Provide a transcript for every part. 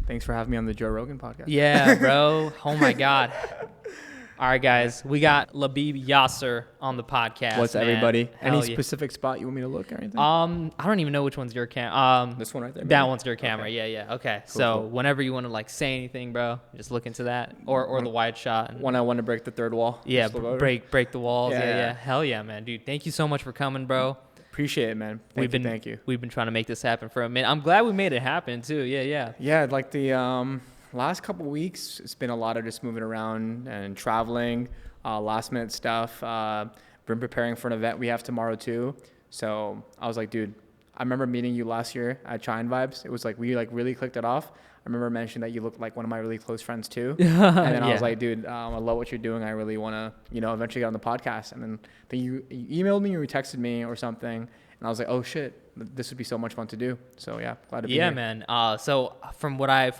Thanks for having me on the Joe Rogan podcast. Yeah, bro. Oh my God. All right, guys. We got Labib Yasir on the podcast. What's man. everybody? Hell Any yeah. specific spot you want me to look or anything? I don't even know which one's your camera. This one right there. That maybe? one's your camera. Okay. Yeah. Okay. Cool, So cool. whenever you want to like say anything, bro, just look into that or the wide shot. And, When I want to break the third wall. yeah, just look over. break the walls. Yeah, Yeah. yeah. Hell yeah, man, dude. Thank you so much for coming, bro. Appreciate it, man. Thank you. We've been trying to make this happen for a minute. I'm glad we made it happen too. Yeah. Yeah, like the last couple weeks, it's been a lot of just moving around and traveling, last minute stuff. Been preparing for an event we have tomorrow too. So I was like, dude, I remember meeting you last year at Chine Vibes. It was like we like really clicked it off. I remember mentioning that you looked like one of my really close friends too. And then I was like, dude, I love what you're doing. I really want to, eventually get on the podcast. And then I think you emailed me or you texted me or something. And I was like, oh shit, this would be so much fun to do. So yeah, glad to be here. Yeah, man. So from what I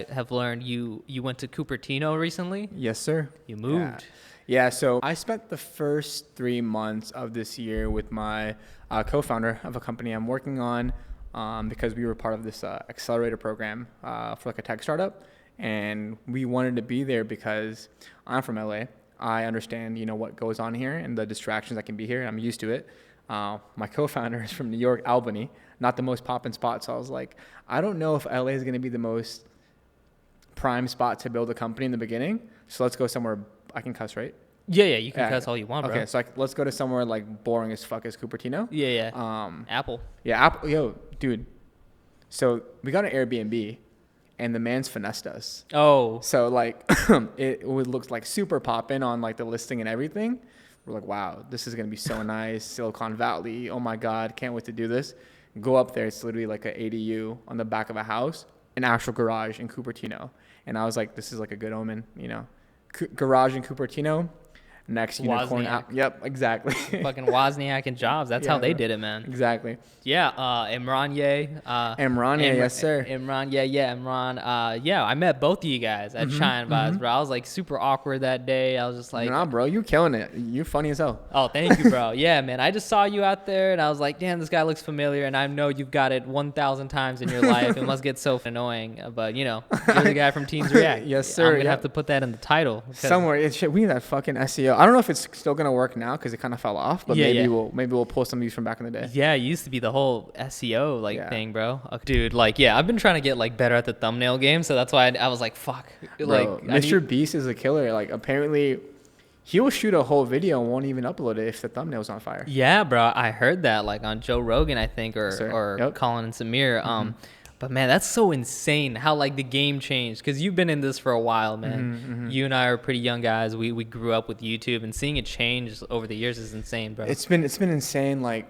have learned, you went to Cupertino recently. Yes, sir. You moved. Yeah, so I spent the first 3 months of this year with my co-founder of a company I'm working on because we were part of this accelerator program for like a tech startup. And we wanted to be there because I'm from LA. I understand, what goes on here and the distractions that can be here. I'm used to it. My co-founder is from New York, Albany, not the most poppin' spot. So I was like, I don't know if LA is going to be the most prime spot to build a company in the beginning. So let's go somewhere. I can cuss, right? Yeah. You can cuss all you want, bro. Okay, so let's go to somewhere like boring as fuck as Cupertino. Yeah. Apple. Yeah, Apple. Yo, dude. So we got an Airbnb, and the man's finessed us. Oh. So like, it would look like super poppin' on like the listing and everything. We're like, wow, this is gonna be so nice. Silicon Valley. Oh my God, can't wait to do this. Go up there. It's literally like an ADU on the back of a house, an actual garage in Cupertino. And I was like, this is like a good omen, garage in Cupertino. Next unicorn app. Yep, exactly. Fucking Wozniak and Jobs. That's how they did it, man. Exactly. Yeah. Imran, yes, sir. Imran, Imran. Yeah, I met both of you guys at Chine Vibes, bro. I was like super awkward that day. I was just like, nah, bro, you're killing it. You're funny as hell. Oh, thank you, bro. Yeah, man. I just saw you out there and I was like, damn, this guy looks familiar. And I know you've got it 1,000 times in your life. It must get so annoying. But, you're the guy from Teens React. Yes, sir. I'm going to have to put that in the title. Somewhere. We need that fucking SEO. I don't know if it's still going to work now because it kind of fell off. But maybe we'll pull some of these from back in the day. Yeah, it used to be the whole SEO thing, bro. Dude, I've been trying to get better at the thumbnail game. So that's why I was like, fuck. Bro, Mr. Beast is a killer. Apparently he'll shoot a whole video and won't even upload it if the thumbnail's on fire. Yeah, bro. I heard that on Joe Rogan, I think, or Colin and Samir. But man, that's so insane how the game changed because you've been in this for a while, man. You and I are pretty young guys. We grew up with YouTube and seeing it change over the years is insane, bro. It's been insane.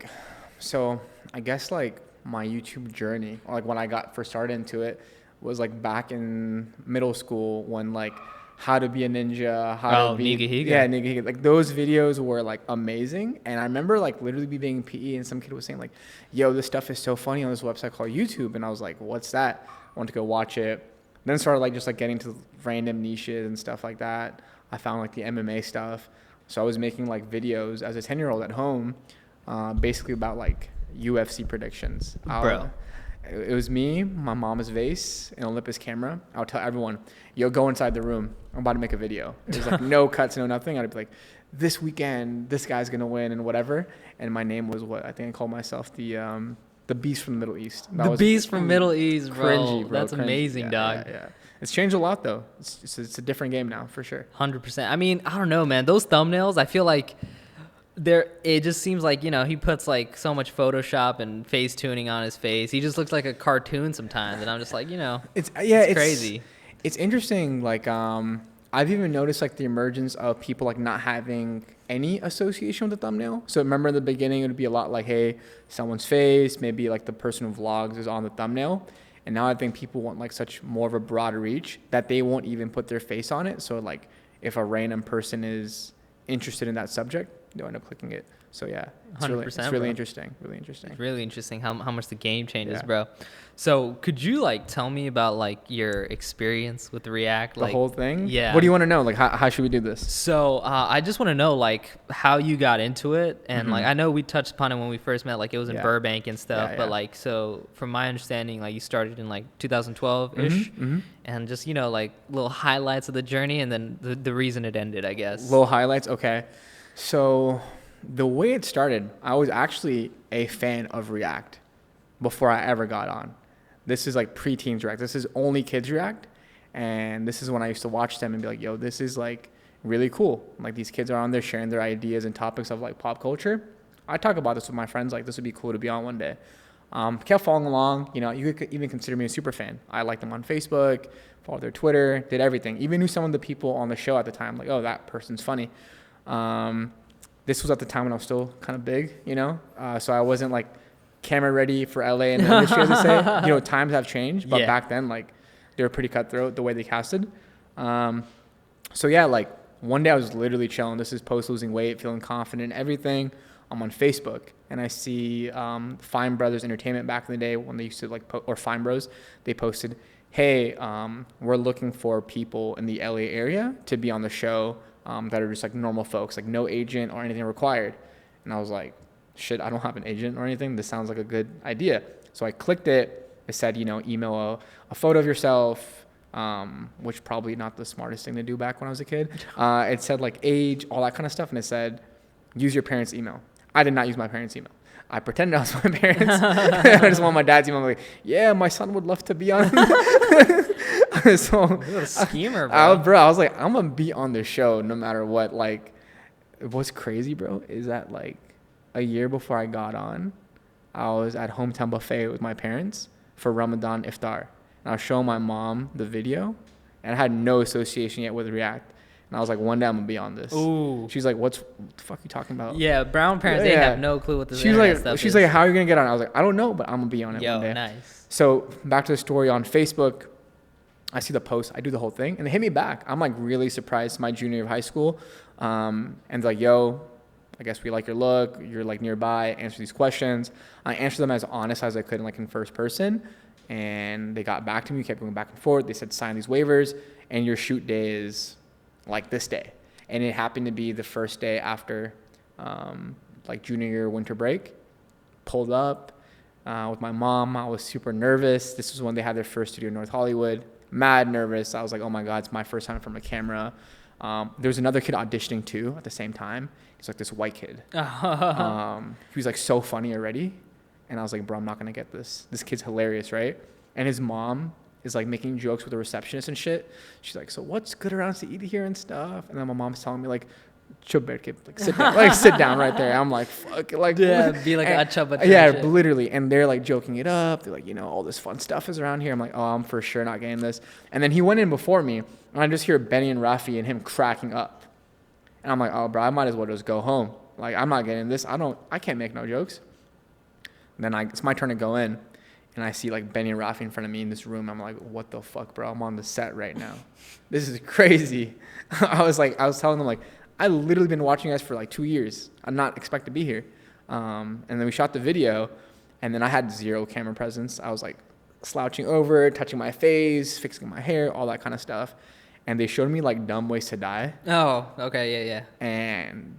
So I guess my YouTube journey, or when I first started into it, was back in middle school when how to be a ninja, how to be Nigahiga. Those videos were amazing. And I remember literally being in PE and some kid was saying yo, this stuff is so funny on this website called YouTube. And I was like, what's that? I went to go watch it. Then started just getting to random niches and stuff like that. I found the MMA stuff. So I was making videos as a 10-year-old at home, basically about UFC predictions. Bro. It was me, my mama's vase, and Olympus camera. I would tell everyone, yo, go inside the room. I'm about to make a video. There's no cuts, no nothing. I'd be like, this weekend, this guy's going to win and whatever. And my name was what? I think I called myself the Beast from the Middle East. The Beast from Middle East, bro. Cringy, bro. That's amazing, dog. Yeah. It's changed a lot, though. It's a different game now, for sure. 100%. I mean, I don't know, man. Those thumbnails, I feel it just seems he puts so much Photoshop and face tuning on his face. He just looks like a cartoon sometimes, and I'm just it's crazy. It's interesting. I've even noticed the emergence of people not having any association with the thumbnail. So remember in the beginning, it would be a lot hey, someone's face, maybe the person who vlogs is on the thumbnail. And now I think people want such more of a broad reach that they won't even put their face on it. So if a random person is interested in that subject, they'll end up clicking it. So yeah, it's 100%, really interesting. Really interesting. It's really interesting how much the game changes, Yeah. bro. So could you like tell me about like your experience with React? The like, whole thing? Yeah. What do you want to know? Like how should we do this? So I just want to know like how you got into it, and like I know we touched upon it when we first met, like it was in Burbank and stuff, but like so from my understanding, like you started in like 2012-ish, and just like little highlights of the journey, and then the reason it ended, I guess. Little highlights, okay. So the way it started, I was actually a fan of React before I ever got on. This is like pre-teens React. This is only kids React. And this is when I used to watch them and be like, yo, this is like really cool. Like these kids are on there sharing their ideas and topics of like pop culture. I talk about this with my friends, like this would be cool to be on one day. Kept following along. You could even consider me a super fan. I liked them on Facebook, followed their Twitter, did everything. Even knew some of the people on the show at the time. Like, oh, that person's funny. This was at the time when I was still kind of big, so I wasn't like camera ready for LA and the industry, as they say. Times have changed, but back then, like, they were pretty cutthroat the way they casted. So yeah, like one day I was literally chilling. This is post losing weight, feeling confident, everything. I'm on Facebook and I see Fine Brothers Entertainment back in the day when they used to like, or Fine Bros, they posted, hey, we're looking for people in the LA area to be on the show that are just like normal folks, like no agent or anything required. And I was like, shit, I don't have an agent or anything. This sounds like a good idea. So I clicked it. It said, email a photo of yourself, which probably not the smartest thing to do back when I was a kid. It said like age, all that kind of stuff. And it said, use your parents' email. I did not use my parents' email. I pretended I was my parents. I just want my dad's email. I'm like, yeah, my son would love to be on. So, you're a schemer, bro. I was like, I'm going to be on the show no matter what. Like, what's crazy, bro, is that like a year before I got on, I was at Hometown Buffet with my parents for Ramadan iftar. And I was showing my mom the video, and I had no association yet with React. And I was like, one day I'm going to be on this. Ooh. She's like, what the fuck are you talking about? Yeah, brown parents, they have no clue what this stuff is. She's like, how are you going to get on? I was like, I don't know, but I'm going to be on it one day. Nice. So back to the story on Facebook. I see the post. I do the whole thing. And they hit me back. I'm like really surprised. My junior year of high school. And they're like, yo, I guess we like your look. You're like nearby. Answer these questions. I answered them as honest as I could, like in first person. And they got back to me. Kept going back and forth. They said, sign these waivers. And your shoot day is like this day. And it happened to be the first day after like junior year winter break. Pulled up with my mom. I was super nervous. This was when they had their first studio in North Hollywood. Mad nervous. I was like, oh my God, it's my first time in front of a camera. There was another kid auditioning too at the same time. He's like this white kid. He was like so funny already. And I was like, bro, I'm not going to get this. This kid's hilarious, right? And his mom is like making jokes with the receptionist and shit. She's like, so what's good around to eat here and stuff? And then my mom's telling me like, like sit down, like sit down right there. I'm like, fuck, like yeah, be like a chubba. Yeah, literally. And they're like joking it up. They're like, all this fun stuff is around here. I'm like, oh, I'm for sure not getting this. And then he went in before me, and I just hear Benny and Rafi and him cracking up. And I'm like, oh, bro, I might as well just go home. Like, I'm not getting this. I can't make no jokes. And then it's my turn to go in, and I see like Benny and Rafi in front of me in this room. I'm like, what the fuck, bro? I'm on the set right now. This is crazy. I was telling them like, I literally been watching you guys for like 2 years. I'm not expect to be here. And then we shot the video, and then I had zero camera presence. I was like slouching over, touching my face, fixing my hair, all that kind of stuff. And they showed me like Dumb Ways to Die. Oh, okay, yeah. And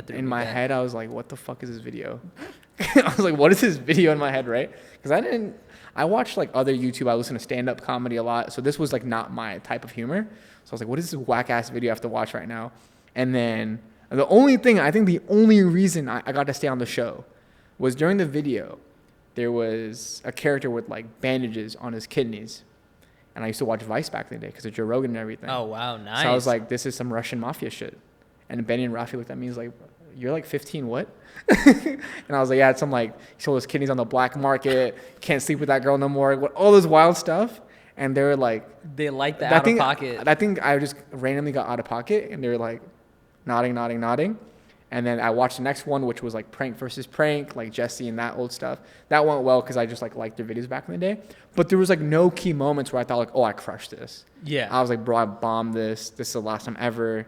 in my head, I was like, what the fuck is this video? I was like, what is this video in my head, right? Because I watched like other YouTube. I listen to stand-up comedy a lot. So this was like not my type of humor. So I was like, what is this whack-ass video I have to watch right now? And then the only reason I got to stay on the show was during the video, there was a character with like bandages on his kidneys. And I used to watch Vice back in the day because of Joe Rogan and everything. Oh, wow, nice. So I was like, this is some Russian mafia shit. And Benny and Rafi looked at me and was like, you're like 15, what? And I was like, yeah, it's some like, he sold his kidneys on the black market, can't sleep with that girl no more, all this wild stuff. And they were like... They like the out of pocket. I think I just randomly got out of pocket, and they were like nodding. And then I watched the next one, which was like prank versus prank, like Jesse and that old stuff. That went well because I just like liked their videos back in the day. But there was like no key moments where I thought like, oh, I crushed this. Yeah. I was like, bro, I bombed this. This is the last time ever.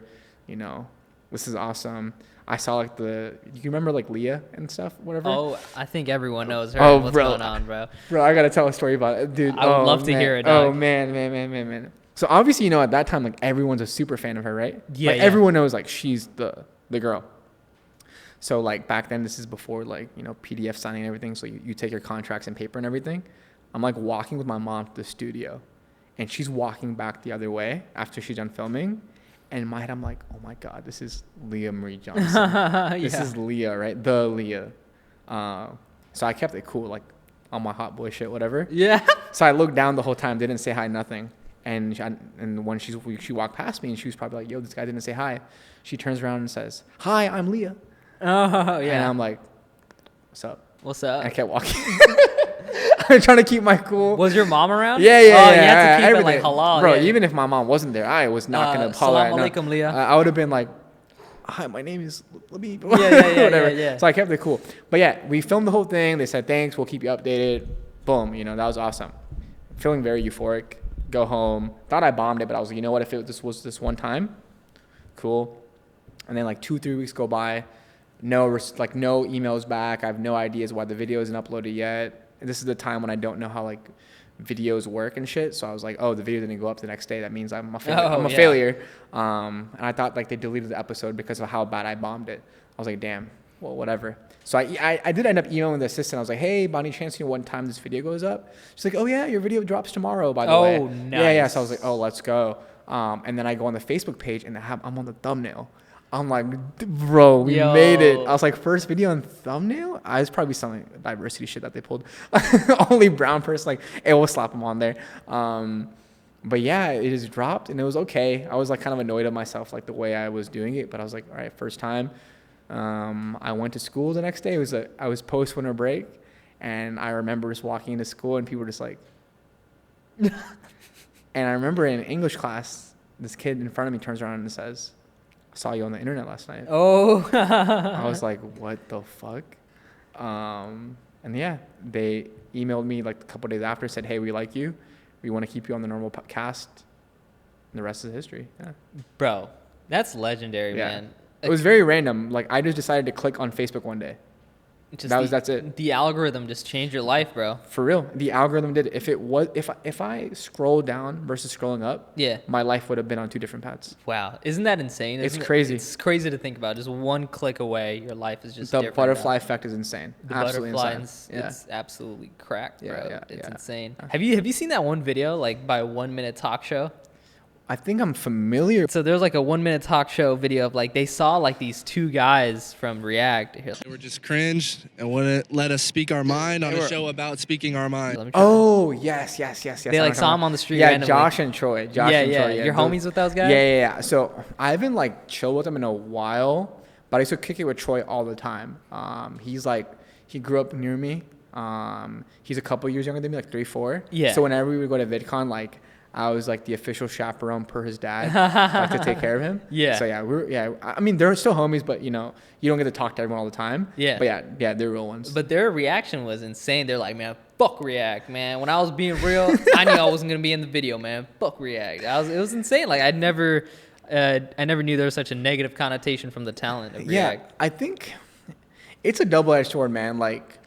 This is awesome. I saw like you remember like Leah and stuff, whatever? Oh, I think everyone knows her. Oh, What's bro. going on, bro? Bro, I gotta tell a story about it, dude. I would love to hear it, dog. Oh man. So obviously, at that time, like everyone's a super fan of her, right? Yeah, like, everyone knows like she's the girl. So like back then, this is before like PDF signing and everything. So you take your contracts and paper and everything. I'm like walking with my mom to the studio, and she's walking back the other way after she's done filming. And in my head, I'm like, oh my God, this is Leah Marie Johnson. This is Leah, right? The Leah. So I kept it cool, like on my hot boy shit, whatever. Yeah. So I looked down the whole time, didn't say hi, nothing. And when she walked past me, and she was probably like, yo, this guy didn't say hi. She turns around and says, hi, I'm Leah. Oh, yeah. And I'm like, what's up? What's up? And I kept walking. I'm trying to keep my cool. Was your mom around? Yeah. You had to keep it like halal. Bro, yeah. even if my mom wasn't there, I was not going to holler at her. Salam alaikum, Leah. I would have been like, hi, my name is Labib. Whatever. Yeah. So I kept it cool. But yeah, we filmed the whole thing. They said, thanks, we'll keep you updated. Boom, that was awesome. Feeling very euphoric. Go home. Thought I bombed it, but I was like, you know what, if it was this one time, cool. And then like 2-3 weeks go by. No emails back. I have no ideas why the video isn't uploaded yet. And this is the time when I don't know how like videos work and shit. So I was like, oh, the video didn't go up the next day. That means I'm a failure. Failure. And I thought like they deleted the episode because of how bad I bombed it. I was like, damn, well, whatever. So I did end up emailing the assistant. I was like, hey, by any chance, what time this video goes up? She's like, oh yeah, your video drops tomorrow, by the way. Oh, nice. Yeah. So I was like, oh, let's go. And then I go on the Facebook page and I'm on the thumbnail. I'm like, bro, we made it. I was like, first video and thumbnail? It's probably some diversity shit that they pulled. Only brown person, like, hey, we'll slap them on there. But yeah, it just dropped and it was okay. I was like kind of annoyed at myself, like the way I was doing it. But I was like, all right, first time. I went to school the next day. I was post winter break, and I remember just walking into school and people were just like, and I remember in English class, this kid in front of me turns around and says, I saw you on the internet last night. Oh. I was like, what the fuck? And yeah, they emailed me like a couple days after, said, hey, we like you. We want to keep you on the normal cast. And the rest is history. Yeah. Bro, that's legendary, man. It was very random. Like, I just decided to click on Facebook one day. That's it. The algorithm just changed your life, bro. For real. The algorithm did. If I scroll down versus scrolling up, yeah, my life would have been on two different paths. Wow. Isn't that insane? It's crazy. It's crazy to think about. Just one click away, your life is just the different. Butterfly effect is insane. The absolutely butterfly insane. it's absolutely cracked, bro. Yeah, it's insane. Yeah. Have you seen that one video like by 1 Minute Talk Show? I think I'm familiar. So there's like a 1 Minute Talk Show video of like they saw like these two guys from React. Here. They were just cringed and wouldn't let us speak our mind on a show about speaking our mind. Oh, yes. They like saw him on the street. Yeah, randomly. Josh and Troy. Yeah. You're homies with those guys? Yeah. So I haven't like chilled with them in a while, but I used to kick it with Troy all the time. He grew up near me. He's a couple years younger than me, like 3, 4. Yeah. So whenever we would go to VidCon, like, I was like the official chaperone per his dad, like, to take care of him. Yeah. So I mean, they're still homies, but you don't get to talk to everyone all the time. Yeah. But yeah, they're real ones. But their reaction was insane. They're like, man, fuck React, man. When I was being real, I knew I wasn't gonna be in the video, man. Fuck React. It was insane. Like I never knew there was such a negative connotation from the talent of React. Yeah, I think it's a double-edged sword, man. Like,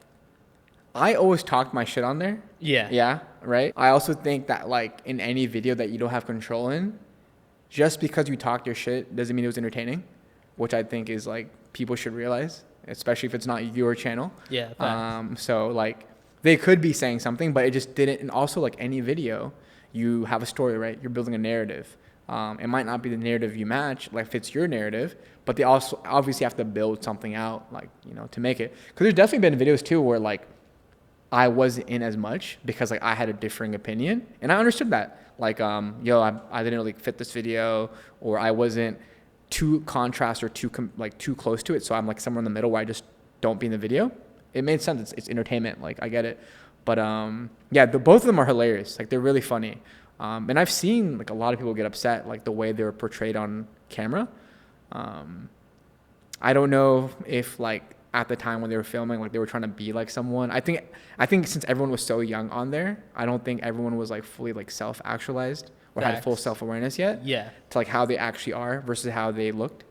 I always talked my shit on there. Yeah. Yeah, right? I also think that, like, in any video that you don't have control in, just because you talked your shit doesn't mean it was entertaining, which I think is, like, people should realize, especially if it's not your channel. Yeah. So, like, they could be saying something, but it just didn't. And also, like, any video, you have a story, right? You're building a narrative. It might not be the narrative you match, like, fits your narrative, but they also obviously have to build something out, like, to make it. Because there's definitely been videos, too, where, like, I wasn't in as much because like I had a differing opinion, and I understood that. Like, I didn't really fit this video, or I wasn't too contrast or too close to it. So I'm like somewhere in the middle where I just don't be in the video. It made sense. It's entertainment. Like, I get it. But both of them are hilarious. Like, they're really funny. And I've seen like a lot of people get upset like the way they were portrayed on camera. I don't know if like at the time when they were filming, like they were trying to be like someone. I think since everyone was so young on there, I don't think everyone was like fully like self-actualized or had full self-awareness yet. Yeah. To like how they actually are versus how they looked.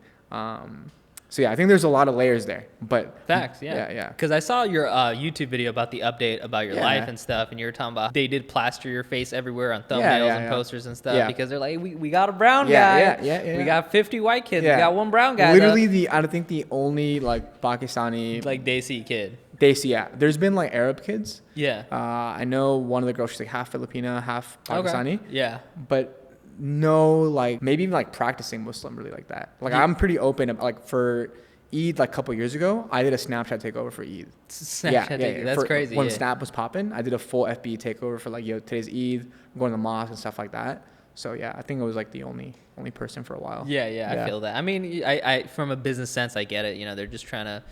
So yeah, I think there's a lot of layers there, but facts, yeah. Yeah. Because I saw your YouTube video about the update about your life and stuff, and you were talking about they did plaster your face everywhere on thumbnails and posters and stuff because they're like, we got a brown guy. We got 50 white kids. We got one brown guy. Literally, I don't think the only like Pakistani like Desi kid. Desi, yeah. There's been like Arab kids. Yeah. I know one of the girls, she's like half Filipina, half Pakistani. Okay. Yeah. But no, like maybe even like practicing Muslim really like that. Like I'm pretty open. Like for Eid, like a couple years ago, I did a Snapchat takeover for Eid. Snapchat that's crazy. When Snap was popping, I did a full FB takeover for like, today's Eid, I'm going to the mosque and stuff like that. So yeah, I think it was like the only person for a while. Yeah, I feel that. I mean, I from a business sense, I get it. You know, they're just trying to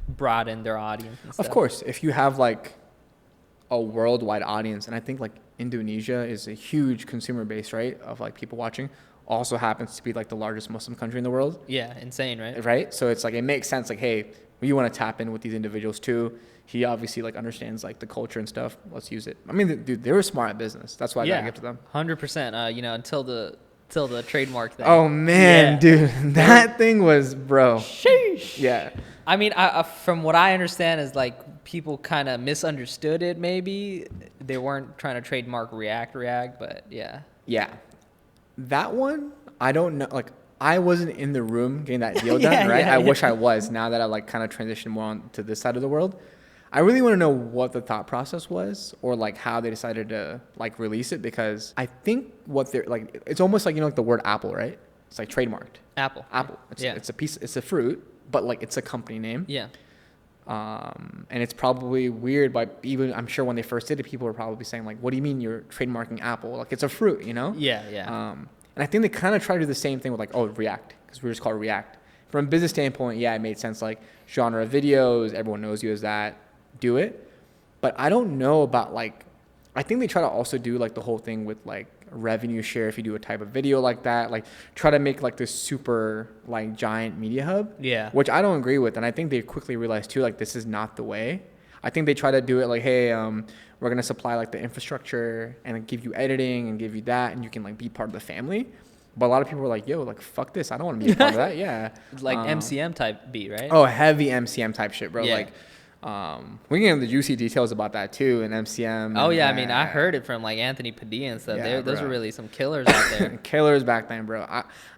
broaden their audience and stuff. Of course, if you have like a worldwide audience, and I think like Indonesia is a huge consumer base, right, of like people watching, also happens to be like the largest Muslim country in the world. Yeah, insane, right? Right? So it's like, it makes sense, like, hey, we want to tap in with these individuals too. He obviously like understands like the culture and stuff. Let's use it. I mean, dude, they were smart at business. That's why I gotta give to them. 100%. You know, until the trademark thing. Oh man, dude, that thing was, bro. Sheesh. Yeah. I mean, from what I understand is like people kind of misunderstood it. Maybe they weren't trying to trademark React, but yeah. Yeah. That one, I don't know. Like, I wasn't in the room getting that deal done, right? I wish I was. Now that I like kind of transitioned more on to this side of the world, I really want to know what the thought process was, or like how they decided to like release it, because I think what they're like, it's almost like, like the word Apple, right? It's like trademarked. Apple. It's a fruit, but like it's a company name. Yeah. And it's probably weird, but even I'm sure when they first did it, people were probably saying like, what do you mean you're trademarking Apple? Like, it's a fruit, you know? Yeah. And I think they kind of try to do the same thing with like, React, because we just call it React. From a business standpoint, yeah, it made sense. Like, genre of videos, everyone knows you as that, do it. But I don't know about like, I think they try to also do like the whole thing with like revenue share if you do a type of video like that, like try to make like this super like giant media hub, which I don't agree with. And I think they quickly realized too, like, this is not the way. I think they try to do it like, hey, we're gonna supply like the infrastructure and give you editing and give you that, and you can like be part of the family. But a lot of people were like, yo, like, fuck this, I don't want to be a part of that. Yeah. Like MCM type beat, right? Oh, heavy MCM type shit, bro. Like, we can get into the juicy details about that too, and MCM. Oh yeah, I mean, I heard it from like Anthony Padilla and stuff. Those were really some killers out there. Killers back then, bro.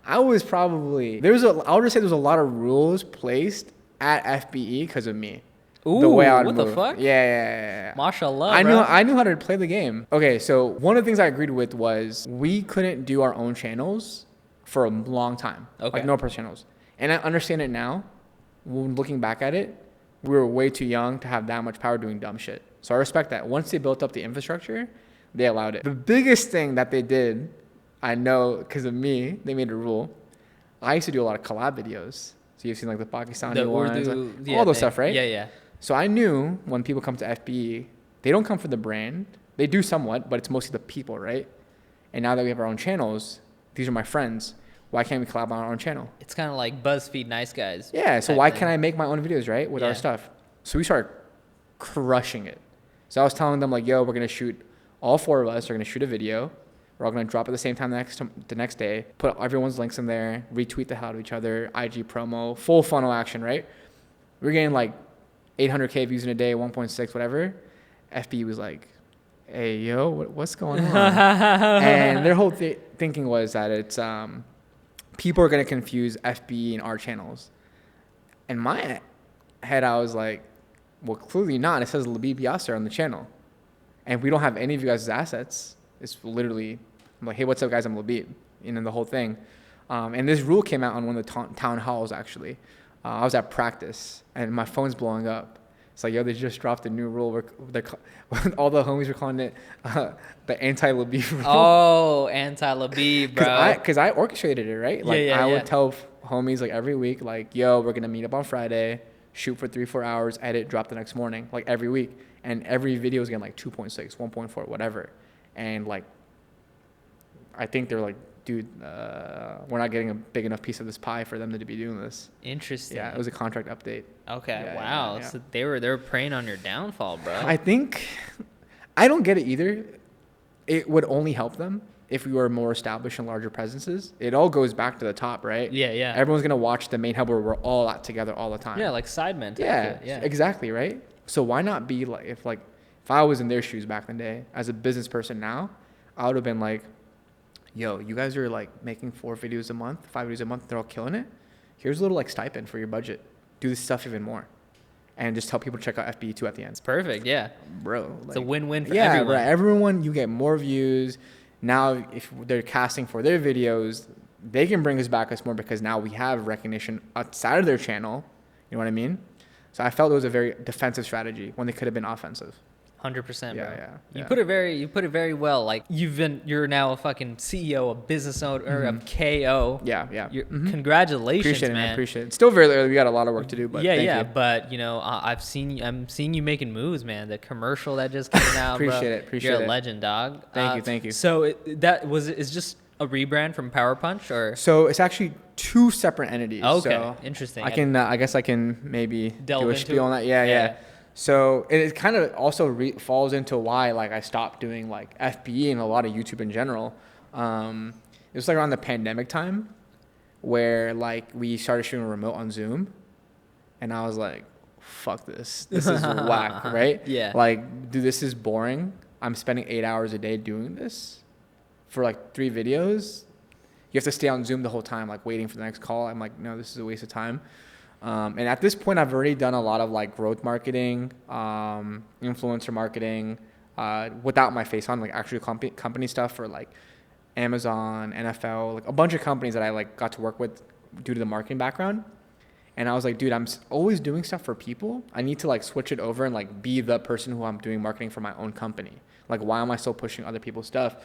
I was probably I'll just say there's a lot of rules placed at FBE because of me. Ooh, the way I would what move. The fuck? Yeah. Mashallah, I knew how to play the game. Okay, so one of the things I agreed with was we couldn't do our own channels for a long time. Okay. Like, no personal channels. And I understand it now. When looking back at it, we were way too young to have that much power doing dumb shit. So I respect that. Once they built up the infrastructure, they allowed it. The biggest thing that they did, I know because of me, they made a rule. I used to do a lot of collab videos. So you've seen like the Pakistani ones, all those stuff, right? Yeah. So I knew when people come to FBE, they don't come for the brand. They do somewhat, but it's mostly the people, right? And now that we have our own channels, these are my friends. Why can't we collab on our own channel? It's kind of like BuzzFeed Nice Guys. Yeah, so why can't I make my own videos, right, with our stuff? So we started crushing it. So I was telling them like, yo, we're going to shoot, all four of us are going to shoot a video. We're all going to drop at the same time the next day, put everyone's links in there, retweet the hell out of each other, IG promo, full funnel action, right? We're getting like 800K views in a day, 1.6, whatever. FB was like, hey, yo, what's going on? And their whole thinking was that it's people are going to confuse FB and our channels. In my head, I was like, well, clearly not. It says Labib Yasir on the channel. And we don't have any of you guys' assets. It's literally, I'm like, hey, what's up, guys? I'm Labib. And then the whole thing. And this rule came out on one of the town halls, actually. I was at practice, and my phone's blowing up. It's like, yo, they just dropped a new rule. All the homies were calling it the anti-Labib rule. Oh, anti-Labib, bro. Because I orchestrated it, right? Like, I would tell homies, like, every week, like, yo, we're going to meet up on Friday, shoot for 3-4 hours, edit, drop the next morning, like, every week. And every video is getting, like, 2.6, 1.4, whatever. And, like, I think they're like, dude, we're not getting a big enough piece of this pie for them to be doing this. Interesting. Yeah, it was a contract update. Okay, yeah, wow. Yeah. So they were preying on your downfall, bro. I think, I don't get it either. it would only help them if we were more established and larger presences. It all goes back to the top, right? Yeah. Everyone's going to watch the main hub where we're all out together all the time. Yeah, like Sidemen. Yeah, exactly, right? So why not be like, if I was in their shoes back in the day as a business person now, I would have been like, yo, you guys are like making 4 videos a month, 5 videos a month, they're all killing it. Here's a little like stipend for your budget. Do this stuff even more. And just tell people to check out FBE2 at the end. It's perfect, yeah. Bro. It's a win-win for everyone. Yeah, right. Everyone, you get more views. Now, if they're casting for their videos, they can bring us back us more because now we have recognition outside of their channel. You know what I mean? So I felt it was a very defensive strategy when they could have been offensive. 100%, bro. Yeah. You put it very well. Like you're now a fucking CEO, a business owner of Kayyo. Yeah. Congratulations, man. Appreciate it. Still very early. We got a lot of work to do, but thank you. But you know, I'm seeing you making moves, man. The commercial that just came out, Appreciate bro. You're a legend, dog. Thank you. So it's just a rebrand from Power Punch, or? So it's actually 2 separate entities. Okay, so interesting. I guess I can maybe do a spiel on that. Yeah. So it kind of also falls into why like I stopped doing like FBE and a lot of YouTube in general. It was like around the pandemic time where like we started shooting remote on Zoom, and I was like, fuck this. This is whack, right? Yeah. Like, dude, this is boring. I'm spending 8 hours a day doing this for like 3 videos. You have to stay on Zoom the whole time, like waiting for the next call. I'm like, no, this is a waste of time. And at this point, I've already done a lot of like growth marketing, influencer marketing, without my face on, like actual company stuff for like Amazon, NFL, like a bunch of companies that I like got to work with due to the marketing background. And I was like, dude, I'm always doing stuff for people. I need to like switch it over and like be the person who I'm doing marketing for my own company. Like, why am I still pushing other people's stuff?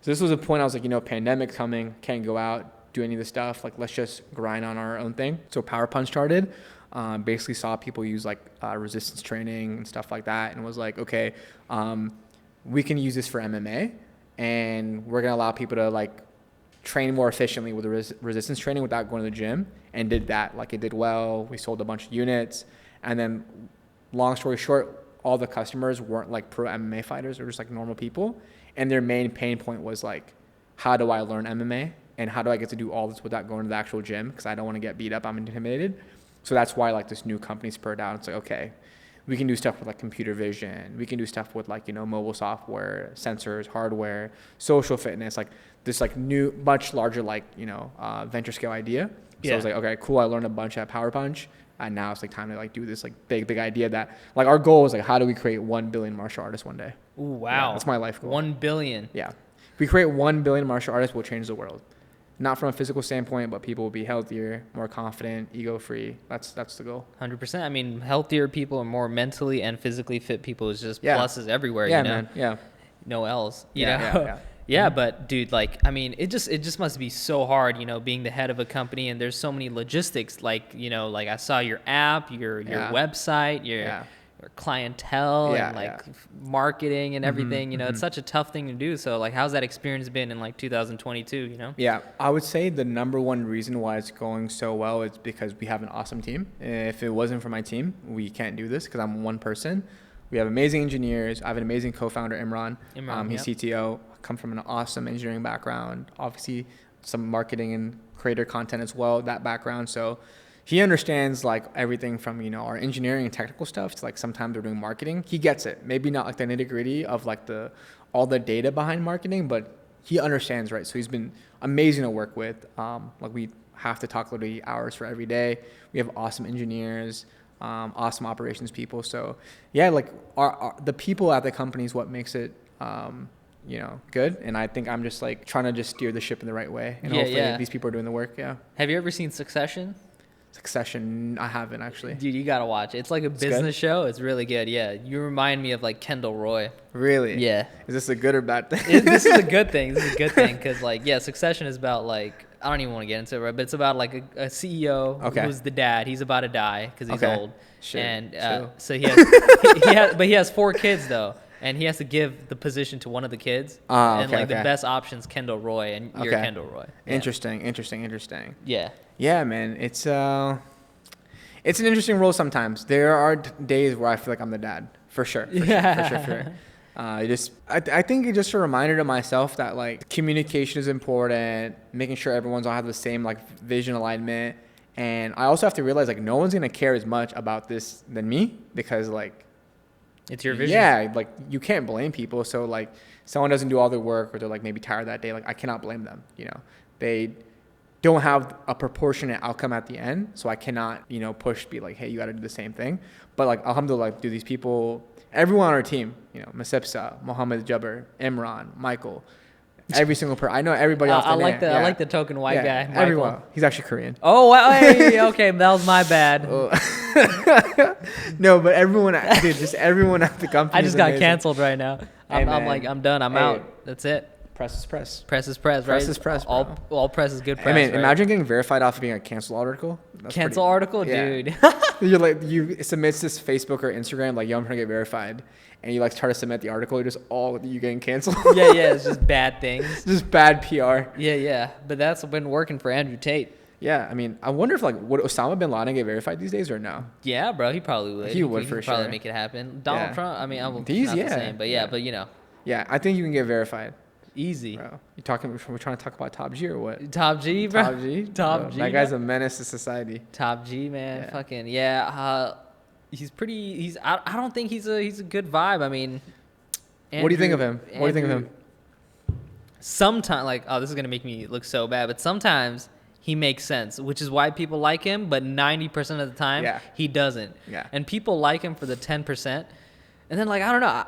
So this was a point I was like, pandemic coming, can't go out, do any of this stuff. Like, let's just grind on our own thing. So Power Punch started. Basically saw people use like resistance training and stuff like that, and was like, okay, we can use this for MMA, and we're gonna allow people to like train more efficiently with the resistance training without going to the gym. And did that. Like, it did well. We sold a bunch of units, and then long story short, all the customers weren't like pro MMA fighters. They were just like normal people, and their main pain point was like, how do I learn MMA, and how do I get to do all this without going to the actual gym, because I don't want to get beat up, I'm intimidated. So that's why like this new company spurred out. It's like, okay, we can do stuff with like computer vision, we can do stuff with like, mobile software, sensors, hardware, social fitness, like this like new, much larger like, venture scale idea. So I was like, okay, cool, I learned a bunch at Power Punch, and now it's like time to like do this like big idea that like our goal is like, how do we create 1 billion martial artists one day? Ooh, wow. Yeah, that's my life goal. 1 billion. Yeah. If we create 1 billion martial artists, we'll change the world. Not from a physical standpoint, but people will be healthier, more confident, ego-free. That's the goal. 100%. I mean, healthier people and more mentally and physically fit people is just pluses everywhere, man. Yeah. No L's, you know? Yeah. Yeah, but dude, like, I mean, it just must be so hard, being the head of a company, and there's so many logistics, like, like I saw your app, your website, your clientele, and like marketing and everything, it's such a tough thing to do. So like, how's that experience been in like 2022, Yeah, I would say the number one reason why it's going so well is because we have an awesome team. If it wasn't for my team, we can't do this because I'm one person. We have amazing engineers. I have an amazing co-founder, Imran. He's CTO. Come from an awesome engineering background. Obviously, some marketing and creator content as well, that background. So he understands like everything from, our engineering and technical stuff to like sometimes we're doing marketing. He gets it. Maybe not like the nitty gritty of like all the data behind marketing, but he understands, right? So he's been amazing to work with. Like we have to talk literally hours for every day. We have awesome engineers. Awesome operations people. So yeah, like the people at the company is what makes it, good. And I think I'm just like trying to just steer the ship in the right way. And hopefully these people are doing the work. Yeah. Have you ever seen Succession? Succession, I haven't actually. Dude, you gotta watch it. It's like a business show. It's really good. Yeah, you remind me of like Kendall Roy. Really? Yeah. Is this a good or bad thing? This is a good thing. This is a good thing because like, Succession is about like, I don't even want to get into it, right? But it's about like a CEO who's the dad. He's about to die because he's old. Shit. And so he has 4 kids though. And he has to give the position to one of the kids. The best option's Kendall Roy, and you're Kendall Roy. Yeah. Interesting. Yeah. Yeah, man. It's an interesting role sometimes. There are days where I feel like I'm the dad. For sure. I think it's just a reminder to myself that like communication is important, making sure everyone's all have the same like vision alignment. And I also have to realize like no one's going to care as much about this than me, because like it's your vision. Yeah, like you can't blame people. So like someone doesn't do all their work, or they're like maybe tired that day, like I cannot blame them. You know, they don't have a proportionate outcome at the end, so I cannot, you know, be like, hey, you got to do the same thing. But like alhamdulillah, like, do these people, everyone on our team, you know, Masipsa, Mohammed Jabbar, Imran, Michael, every single person. I know everybody off the net. I like the token white guy. Michael. Everyone. He's actually Korean. Oh, hey, okay, that was my bad. No, but everyone, dude, just everyone at the company. I just got canceled right now. I'm done. I'm out. That's it. Press is press. Press is press, right? Press is press, bro. All press is good press. I mean, right? imagine getting verified off of being a cancel article. Dude. You're like, you submit this Facebook or Instagram, like, yo, I'm trying to get verified. And you like try to submit the article, you're just all you getting canceled. Yeah, it's just bad things. Just bad PR. Yeah. But that's been working for Andrew Tate. Yeah, I mean, I wonder if like would Osama bin Laden get verified these days or no? Yeah, bro, he probably would. He would for sure. Probably make it happen. Donald Trump. I mean, not the same, but but you know. Yeah, I think you can get verified. Easy. Bro, we're trying to talk about Top G or what? Top G, bro. Top G. That guy's a menace to society. Top G, man. Fucking he's pretty. I don't think he's a good vibe. I mean, what do you think of him? What do you think of him? Sometimes, like, this is gonna make me look so bad, but sometimes he makes sense, which is why people like him. But 90% of the time, he doesn't. Yeah. And people like him for the 10%, and then like I don't know,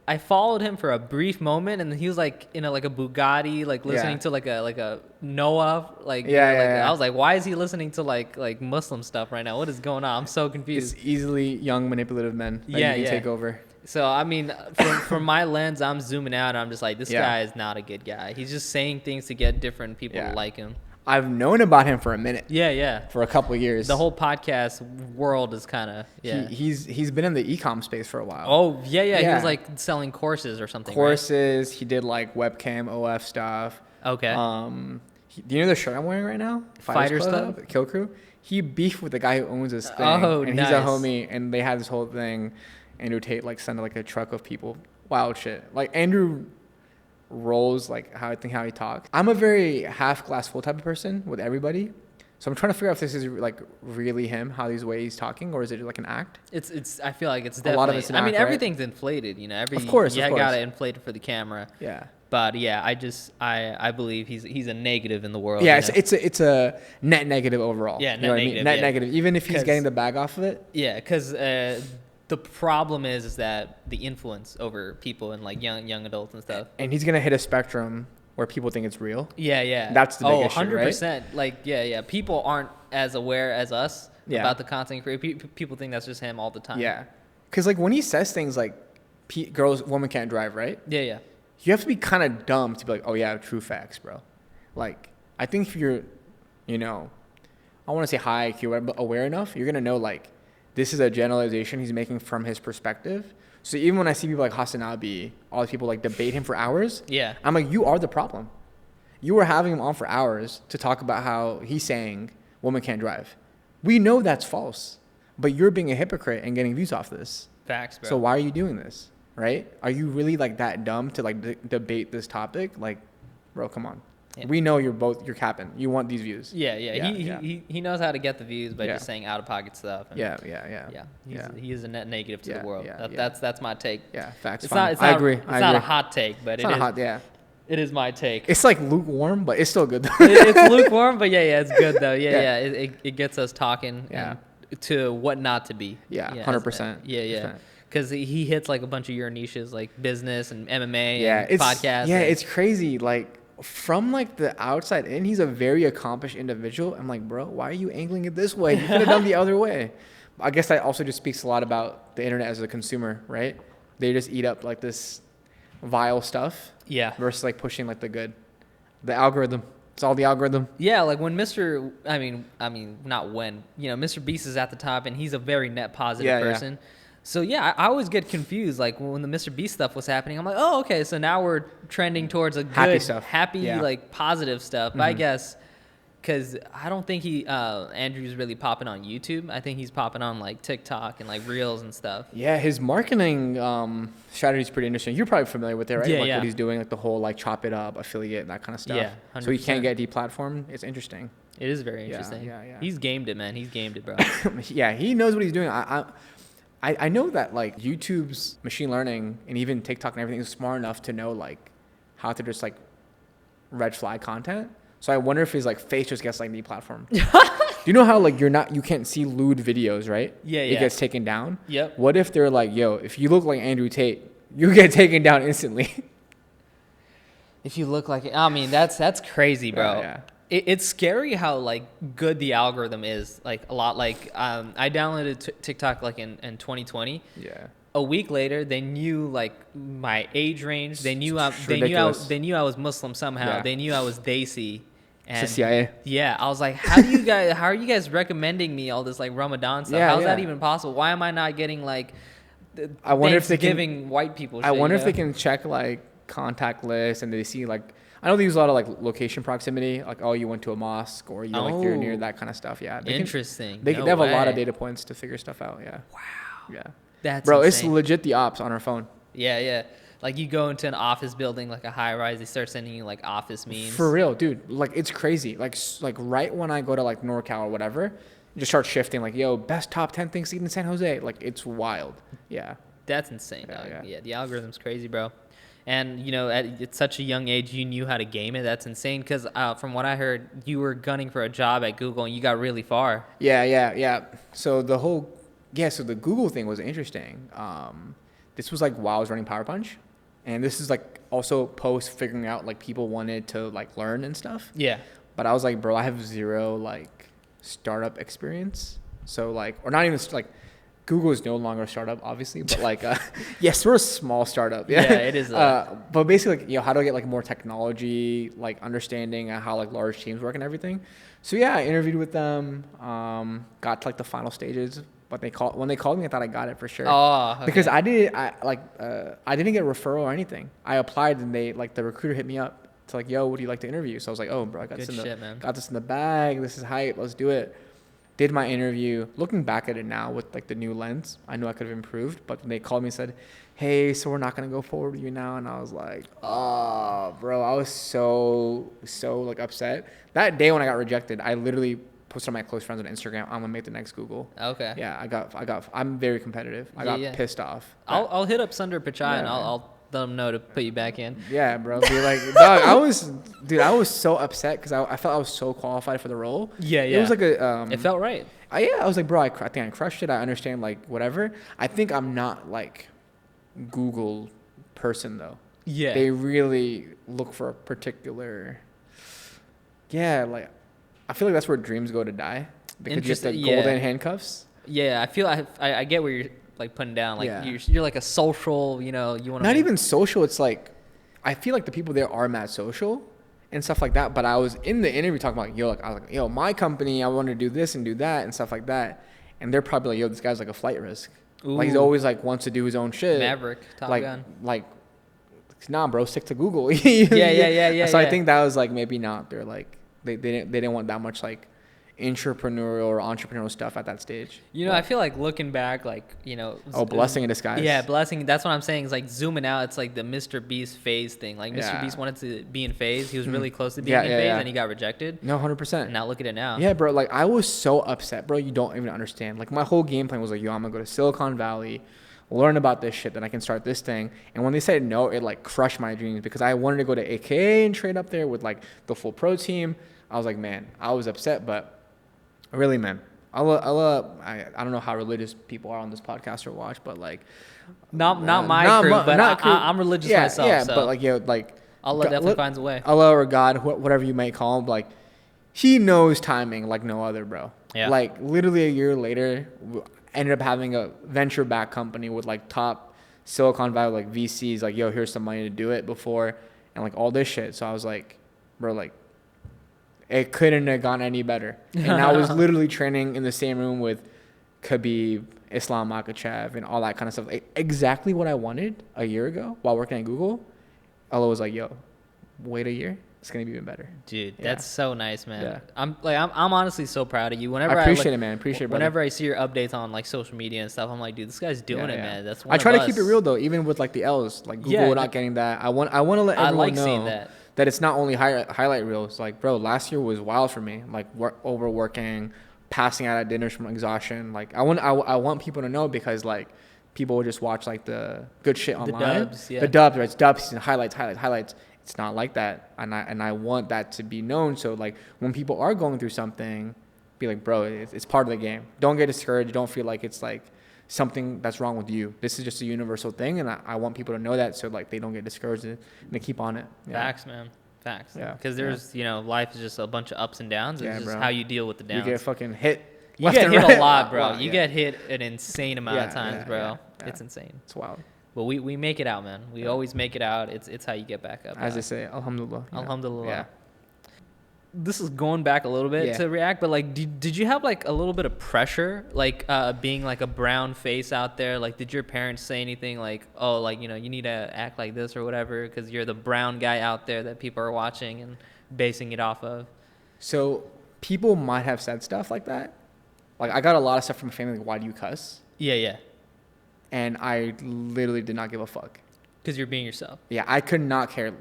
I followed him for a brief moment, and he was like in a Bugatti, like listening to like a Noah, I was like, why is he listening to like Muslim stuff right now? What is going on? I'm so confused. It's easily young manipulative men that you can take over. So I mean, from my lens, I'm zooming out, and I'm just like, this guy is not a good guy. He's just saying things to get different people to like him. I've known about him for a minute. Yeah. For a couple of years. The whole podcast world is kind of He's been in the e-com space for a while. Oh yeah. He was like selling courses or something. Courses. Right? He did like webcam OF stuff. Okay. Do you know the shirt I'm wearing right now? Fighter stuff. Kill Crew. He beefed with the guy who owns this thing. Oh, and nice. He's a homie, and they had this whole thing. Andrew Tate like sent like a truck of people. Wild shit. Like Andrew rolls like how he talks. I'm a very half glass full type of person with everybody, so I'm trying to figure out if this is like really him, how these ways he's talking, or is it like an act? It's I feel like it's definitely a lot of it's an act, everything's inflated, you know. Of course, gotta inflate it for the camera. Yeah. But I believe he's a negative in the world. Yeah, it's a net negative overall. Yeah, net negative. Net negative, even if he's getting the bag off of it. Yeah, because the problem is that the influence over people and like young adults and stuff. And he's gonna hit a spectrum where people think it's real. Yeah. That's the big issue, 100%. Right? Like, yeah. People aren't as aware as us about the content creator. People think that's just him all the time. Yeah, because like when he says things like, women can't drive, right? Yeah. You have to be kind of dumb to be like, oh yeah, true facts, bro. Like, I think if you're, you know, I want to say high IQ, but aware enough, you're gonna know like, this is a generalization he's making from his perspective. So even when I see people like Hassan Abi, all these people like debate him for hours, I'm like, you are the problem. You are having him on for hours to talk about how he's saying women can't drive. We know that's false, but you're being a hypocrite and getting views off this. Facts, bro. So why are you doing this, right? Are you really like that dumb to like debate this topic? Like, bro, come on. Yeah. We know you're capping. You want these views. Yeah. He knows how to get the views by just saying out of pocket stuff. And he is a net negative to the world. That's my take. Yeah, facts. I agree. It's not a hot take, but it is. It is my take. It's like lukewarm, but it's still good though. It's lukewarm, but it's good though. Yeah. It gets us talking to what not to be. Yeah, 100%. Yeah. Because he hits like a bunch of your niches, like business and MMA and podcasts. Yeah, it's crazy. Like, from like the outside in, he's a very accomplished individual. I'm like, bro, why are you angling it this way? You could have done the other way. I guess that also just speaks a lot about the internet as a consumer, right? They just eat up like this vile stuff. Yeah. Versus like pushing like the good. The algorithm. It's all the algorithm. Yeah, like when Mr. Beast is at the top, and he's a very net positive person. Yeah. So I always get confused. Like when the Mr. Beast stuff was happening, I'm like, oh, okay. So now we're trending towards a good, happy like positive stuff. But I guess because I don't think Andrew's really popping on YouTube. I think he's popping on like TikTok and like Reels and stuff. Yeah, his marketing strategy is pretty interesting. You're probably familiar with it, right? Yeah, like yeah. what he's doing, like the whole like chop it up, affiliate, and that kind of stuff. Yeah, 100%. So he can't get deplatformed. It's interesting. It is very interesting. Yeah. He's gamed it, man. He's gamed it, bro. Yeah, he knows what he's doing. I know that like YouTube's machine learning and even TikTok and everything is smart enough to know like how to just like red flag content. So I wonder if his like face just gets like deplatformed. Do you know how like you can't see lewd videos, right? Yeah. It gets taken down. Yep. What if they're like, yo, if you look like Andrew Tate, you get taken down instantly? If you look like it, I mean, that's crazy, bro. Yeah. It's scary how like good the algorithm is. Like a lot. Like I downloaded TikTok like in 2020. Yeah. A week later, they knew like my age range. They knew they knew I was Muslim somehow. Yeah. They knew I was Desi. And It's the CIA. yeah, I was like, how are you guys recommending me all this like Ramadan stuff? Yeah, How's that yeah. even possible? Why am I not getting like I wonder if they can giving white people shit, I wonder you if they know? can check like contact lists and they see like I know they use a lot of like location proximity, like oh you went to a mosque or you like you're near that kind of stuff. Yeah, Interesting. They No have a lot of way. data points to figure stuff out. Yeah. Wow. Yeah. That's Bro, insane. it's legit the ops on our phone. Yeah. Like you go into an office building, like a high rise, they start sending you like office memes. For real, dude. Like it's crazy. Like right when I go to like NorCal or whatever, you just start shifting. Like yo, best top 10 things to eat in San Jose. Like it's wild. Yeah. That's insane. Yeah. Yeah, the algorithm's crazy, bro. And you know, at such a young age, you knew how to game it. That's insane. Because from what I heard, you were gunning for a job at Google, and you got really far. Yeah. So the Google thing was interesting. This was like while I was running Power Punch, and this is like also post figuring out like people wanted to like learn and stuff. Yeah. But I was like, bro, I have zero like startup experience. So like, or not even like. Google is no longer a startup, obviously, but like, yes, we're a small startup. Yeah, it is. But basically, like, how do I get like more technology, like understanding how like large teams work and everything. So yeah, I interviewed with them, got to like the final stages. But when they called me, I thought I got it for sure. Oh, okay. Because I didn't get a referral or anything. I applied and the recruiter hit me up to like, yo, would you like to interview? So I was like, oh, bro, I got this in the bag. This is hype. Let's do it. Did my interview. Looking back at it now with like the new lens, I knew I could have improved. But they called me and said, hey, so we're not gonna go forward with you now. And I was like, oh, bro, I was so like upset. That day when I got rejected, I literally posted on my close friends on Instagram, I'm gonna make the next Google. Okay. Yeah, I'm very competitive. I got pissed off. I'll hit up Sundar Pichai and I'll let them know to put you back in. Yeah, bro. Be like, dog, I was so upset because I felt I was so qualified for the role. Yeah. It was like a. It felt right. I was like, bro, I think I crushed it. I understand like whatever. I think I'm not like Google person though. Yeah. They really look for a particular. Yeah, like I feel like that's where dreams go to die because you have the golden handcuffs. Yeah, I feel I get where you're like putting down. Like you're like a social, you know, you want to. Not even social. It's like, I feel like the people there are mad social and stuff like that. But I was in the interview talking about, I was like, yo, my company, I want to do this and do that and stuff like that. And they're probably like, yo, this guy's like a flight risk. Ooh. Like he's always like wants to do his own shit. Maverick, Top Gun. Like, nah, bro, stick to Google. Yeah. So I think that was like maybe not. They're like they didn't want that much like intrapreneurial or entrepreneurial stuff at that stage. You know, I feel like looking back, like, you know. Blessing in disguise. Yeah, blessing. That's what I'm saying. It's like zooming out. It's like the Mr. Beast phase thing. Like Mr. Beast wanted to be in phase. He was really close to being in phase and he got rejected. No, 100%. And now look at it now. Yeah, bro. Like I was so upset, bro. You don't even understand. Like my whole game plan was like, yo, I'm gonna go to Silicon Valley, learn about this shit, then I can start this thing. And when they said no, it like crushed my dreams because I wanted to go to AKA and trade up there with like the full pro team. I was like, man, I was upset, but really, man, I don't know how religious people are on this podcast or watch, but like, not my crew, but I'm religious myself. Yeah, so but like, like, Allah definitely finds a way. Allah or God, whatever you might call him, like, he knows timing like no other, bro. Yeah. Like literally a year later, ended up having a venture-backed company with like top Silicon Valley like VCs, like, yo, here's some money to do it before, and like all this shit. So I was like, bro, like. It couldn't have gone any better. And I was literally training in the same room with Khabib, Islam Makhachev, and all that kind of stuff. Like, exactly what I wanted a year ago while working at Google. Allah was like, yo, wait a year. it's gonna be even better. Dude, that's so nice, man. Yeah. I'm honestly so proud of you. Whenever I appreciate it, man. Appreciate it, brother. Whenever I see your updates on like social media and stuff, I'm like, dude, this guy's doing it, man. That's one I try to keep it real though, even with like the L's, like Google not getting that. I want to let everyone know that it's not only highlight reels. Like, bro, last year was wild for me. Like overworking, passing out at dinners from exhaustion. Like I want people to know, because like people will just watch like the good shit online. The dubs, right? It's dubs and highlights. It's not like that, and I want that to be known. So like when people are going through something, be like, bro, it's part of the game. Don't get discouraged. Don't feel like it's like something that's wrong with you. This is just a universal thing, and I want people to know that, so like they don't get discouraged and they keep on it. Facts, man. Facts. Yeah. Because there's life is just a bunch of ups and downs. It's just how you deal with the downs. You get fucking hit. You get hit a lot, bro. You get hit an insane amount of times, bro. It's insane. It's wild. But we make it out, man. We always make it out. It's how you get back up. As they say, alhamdulillah. Alhamdulillah. Yeah. This is going back a little bit to react, but like, did you have like a little bit of pressure, like being like a brown face out there? Like, did your parents say anything like, oh, like, you need to act like this or whatever because you're the brown guy out there that people are watching and basing it off of? So people might have said stuff like that. Like, I got a lot of stuff from my family, like, why do you cuss? Yeah. And I literally did not give a fuck. Because you're being yourself. Yeah, I could not care.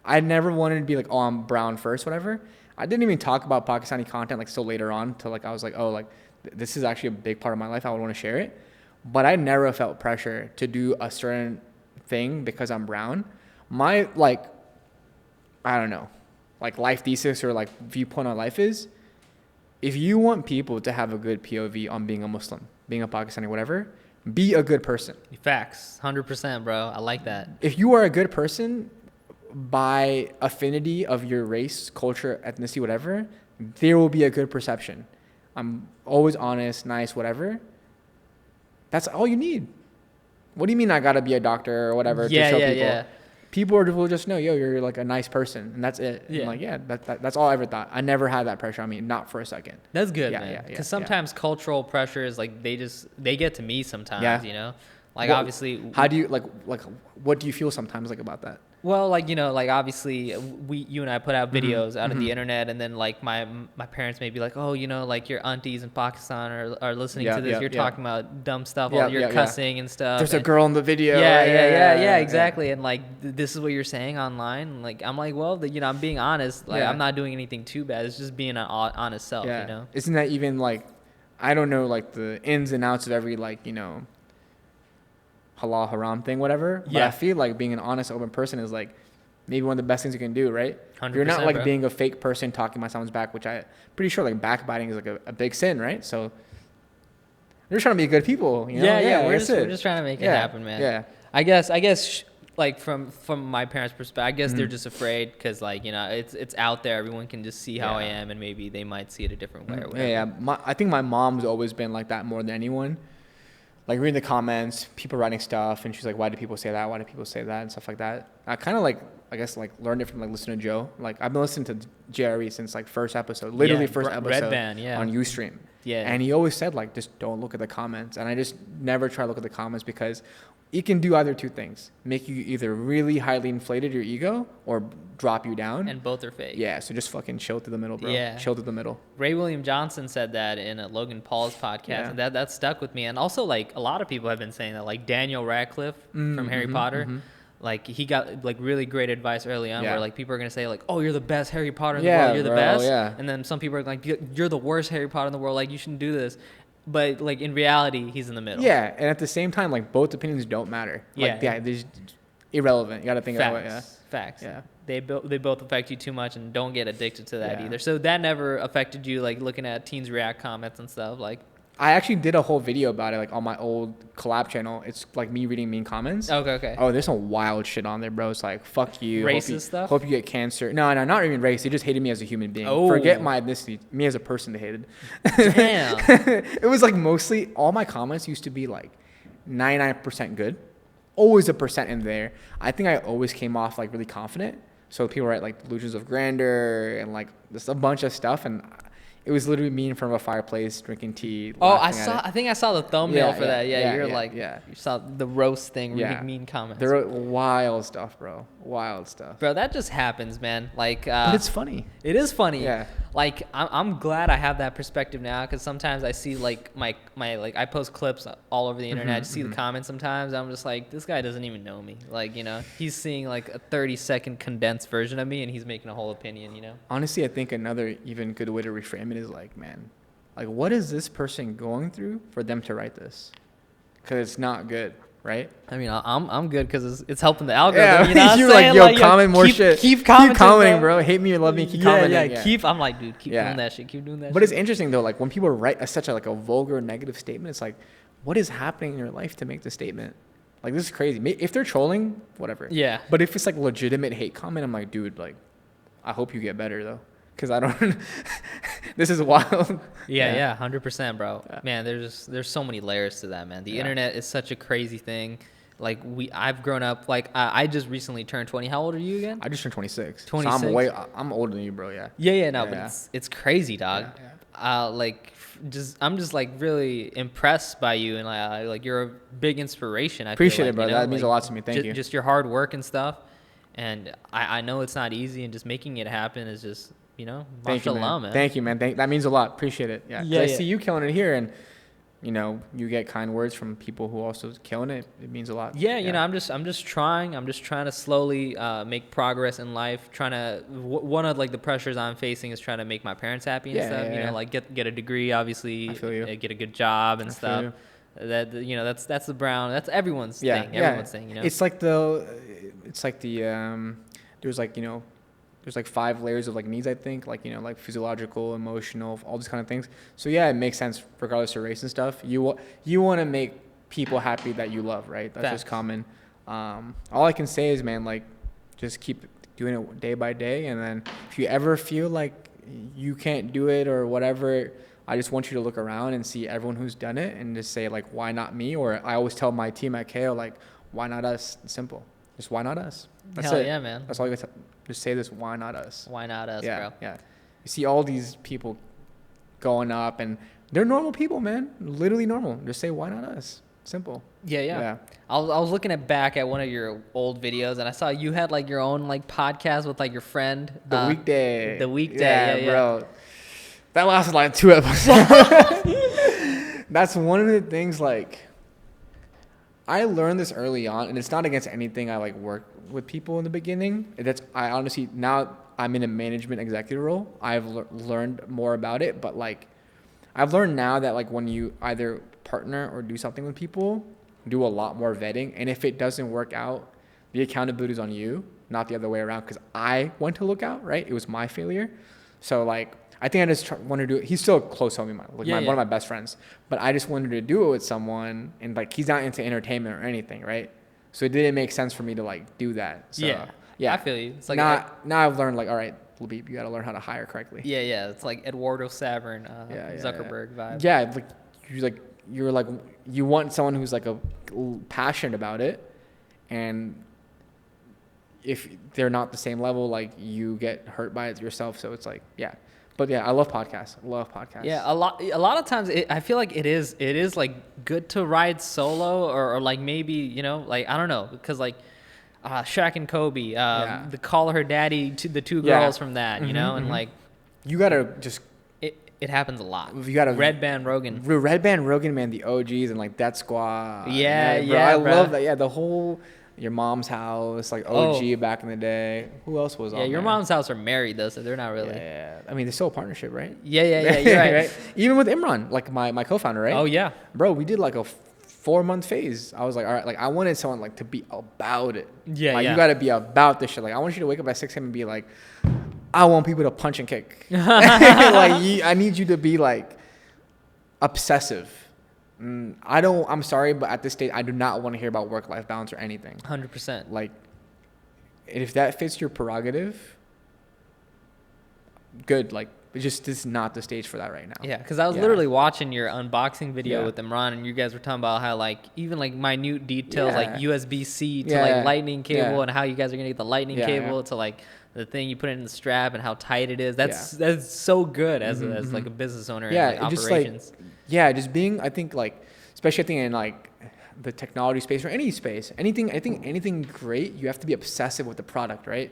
I never wanted to be like, oh, I'm brown first, whatever. I didn't even talk about Pakistani content like so later on till like I was like, oh, like this is actually a big part of my life. I would want to share it. But I never felt pressure to do a certain thing because I'm brown. My like, I don't know, like life thesis or like viewpoint on life is, if you want people to have a good POV on being a Muslim, being a Pakistani, whatever, be a good person. Facts. 100%, bro. I like that. If you are a good person by affinity of your race, culture, ethnicity, whatever, there will be a good perception. I'm always honest, nice, whatever. That's all you need. What do you mean I got to be a doctor or whatever to show people? Yeah. People will just know, yo, you're like a nice person, and that's it. Yeah. I'm like, that's all I ever thought. I never had that pressure on me, not for a second. That's good, man. Because sometimes cultural pressure is like they get to me sometimes, Like, well, obviously, how do you like what do you feel sometimes like about that? Well, like, like obviously you and I put out videos out of the internet, and then like my parents may be like, oh, like your aunties in Pakistan are listening to this. You're talking about dumb stuff, you're cussing and stuff. There's a girl in the video. Yeah, exactly. And like this is what you're saying online. Like I'm like, well, I'm being honest. Like I'm not doing anything too bad. It's just being an honest self. Isn't that even like, I don't know, like the ins and outs of every like halal haram thing, whatever. But I feel like being an honest, open person is like maybe one of the best things you can do, right? 100%, you're not like being a fake person talking behind someone's back, which I'm pretty sure like backbiting is like a big sin, right? So we're just trying to be good people, we're just trying to make it happen, man. Yeah. I guess like from my parents' perspective, I guess they're just afraid because like it's out there, everyone can just see how I am, and maybe they might see it a different way or whatever. I think my mom's always been like that more than anyone. Like reading the comments, people writing stuff, and she's like, why do people say that? Why do people say that? And stuff like that. I kind of like, I guess, like learned it from like listening to Joe. Like I've been listening to Jerry since like first episode, literally first episode on Ustream. Yeah. And he always said like, just don't look at the comments. And I just never try to look at the comments because it can do either two things: make you either really highly inflated your ego or drop you down. And both are fake. Yeah, so just fucking chill through the middle, bro. Yeah. Chill through the middle. Ray William Johnson said that in a Logan Paul's podcast, and that stuck with me. And also, like, a lot of people have been saying that, like Daniel Radcliffe from Harry Potter, like he got like really great advice early on where like people are going to say like, oh, you're the best Harry Potter in the world. You're the best. Yeah. And then some people are like, you're the worst Harry Potter in the world. Like, you shouldn't do this. But like in reality, he's in the middle. Yeah, and at the same time, like both opinions don't matter. Like, they're irrelevant. You got to think about it. Facts. Yeah. They both affect you too much, and don't get addicted to that either. So that never affected you, like looking at teens react comments and stuff. Like, I actually did a whole video about it, like on my old collab channel. It's like me reading mean comments. Okay. Oh, there's some wild shit on there, bro. It's like, fuck you. Racist stuff? Hope you get cancer. No, not even race. They just hated me as a human being. Oh. Forget my ethnicity. Me as a person they hated. Damn. It was like mostly, all my comments used to be like 99% good. Always a percent in there. I think I always came off like really confident. So people write like delusions of grandeur and like just a bunch of stuff. And It was literally me in front of a fireplace drinking tea. Oh, I think I saw the thumbnail for that. Yeah, you saw the roast thing. Yeah. Really mean comments. They're wild stuff, bro. Wild stuff. Bro, that just happens, man. Like, but it's funny. It is funny. Yeah. Like, I'm glad I have that perspective now, because sometimes I see like my like I post clips all over the internet. I just see the comments sometimes. I'm just like, this guy doesn't even know me. Like, you know, he's seeing like a 30-second condensed version of me, and he's making a whole opinion. You know. Honestly, I think another even good way to reframe it is like, man, like, what is this person going through for them to write this? Because it's not good, right? I mean, I'm good because it's helping the algorithm. Yeah, you know what you're I'm like, saying? yo, comment more shit. Keep commenting, bro. Hate me or love me, keep commenting. Yeah. I'm like, dude, keep doing that shit. Keep doing that. But it's interesting though, like when people write such a vulgar negative statement, it's like, what is happening in your life to make the statement? Like, this is crazy. If they're trolling, whatever. Yeah. But if it's like legitimate hate comment, I'm like, dude, like, I hope you get better though. Because I don't, this is wild. Yeah, 100%, bro. Yeah. Man, there's so many layers to that, man. The internet is such a crazy thing. Like, I've grown up, like, I just recently turned 20. How old are you again? I just turned 26. 26? So I'm older than you, bro, yeah. But it's crazy, dog. I'm just like really impressed by you, and like you're a big inspiration. I appreciate feel like, it, bro. That means a lot to me. Thank you. Just your hard work and stuff. And I know it's not easy, and just making it happen is just, you know, mashallah, man. Thank you, man. That means a lot. Appreciate it. Yeah. I see you killing it here, and you know, you get kind words from people who also killing it. It means a lot. Yeah, you know, I'm just trying to slowly make progress in life. One of like the pressures I'm facing is trying to make my parents happy and stuff. You know, like get a degree, obviously, get a good job and stuff. That, you know, that's that's everyone's thing. Everyone's thing, you know. It's like there's like, you know, there's like 5 layers of like needs, I think, like, you know, like physiological, emotional, all these kind of things. So yeah, it makes sense regardless of race and stuff. You want to make people happy that you love, right? That's just common. All I can say is, man, like, just keep doing it day by day, and then if you ever feel like you can't do it or whatever, I just want you to look around and see everyone who's done it and just say, like, why not me? Or I always tell my team at Kayyo, like, why not us? It's simple. Just why not us? That's Hell it. Yeah, man. That's all you got to just say. This, why not us? Why not us, yeah, bro? Yeah. You see all these people going up, and they're normal people, man. Literally normal. Just say, why not us? Simple. Yeah. I was looking back at one of your old videos, and I saw you had like your own like podcast with like your friend. The Weekday. Yeah, bro. That lasted like 2 episodes. That's one of the things, like, I learned this early on, and it's not against anything. I like work with people in the beginning. I honestly, now I'm in a management executive role. I've learned more about it, but like, I've learned now that like when you either partner or do something with people, do a lot more vetting. And if it doesn't work out, the accountability is on you, not the other way around. Because I went to look out, right? It was my failure. So like, I think I just wanted to do it. He's still a close homie of mine, like one of my best friends. But I just wanted to do it with someone, and like, he's not into entertainment or anything, right? So it didn't make sense for me to like do that. So, yeah, I feel you. It's like now I've learned, like, all right, Labib, you got to learn how to hire correctly. Yeah. It's like Eduardo Savern, Zuckerberg vibe. Yeah, like you want someone who's like passionate about it, and if they're not the same level, like, you get hurt by it yourself. So it's like, yeah. But yeah, I love podcasts. Yeah, a lot of times I feel like it is like good to ride solo or like maybe, you know, like, I don't know, because like Shaq and Kobe, the Call Her Daddy, the 2 girls from that, you know, and like, you gotta just, it happens a lot. You gotta Red Band Rogan, man, the OGs, and like that squad. I love that. Yeah, the whole Your Mom's House, like OG back in the day. Who else was on there? Your Mom's House are married though, so they're not really. Yeah. I mean, they're still a partnership, right? Yeah. You're right. Even with Imran, like my co-founder, right? Oh yeah, bro. We did like a 4-month phase. I was like, all right, like, I wanted someone like to be about it. Yeah. You got to be about this shit. Like, I want you to wake up at 6 a.m. and be like, I want people to punch and kick. Like, I need you to be like obsessive. I'm sorry, but at this stage, I do not want to hear about work-life balance or anything. 100%. Like, if that fits your prerogative, good. Like, but just this is not the stage for that right now. Yeah, because I was literally watching your unboxing video with Arman, and you guys were talking about how like even like minute details like USB-C to like lightning cable, and how you guys are gonna get the lightning cable to like the thing you put in the strap and how tight it is. That's so good as like a business owner and like operations. Just just being, I think like, especially I think in like the technology space or any space, anything great, you have to be obsessive with the product, right?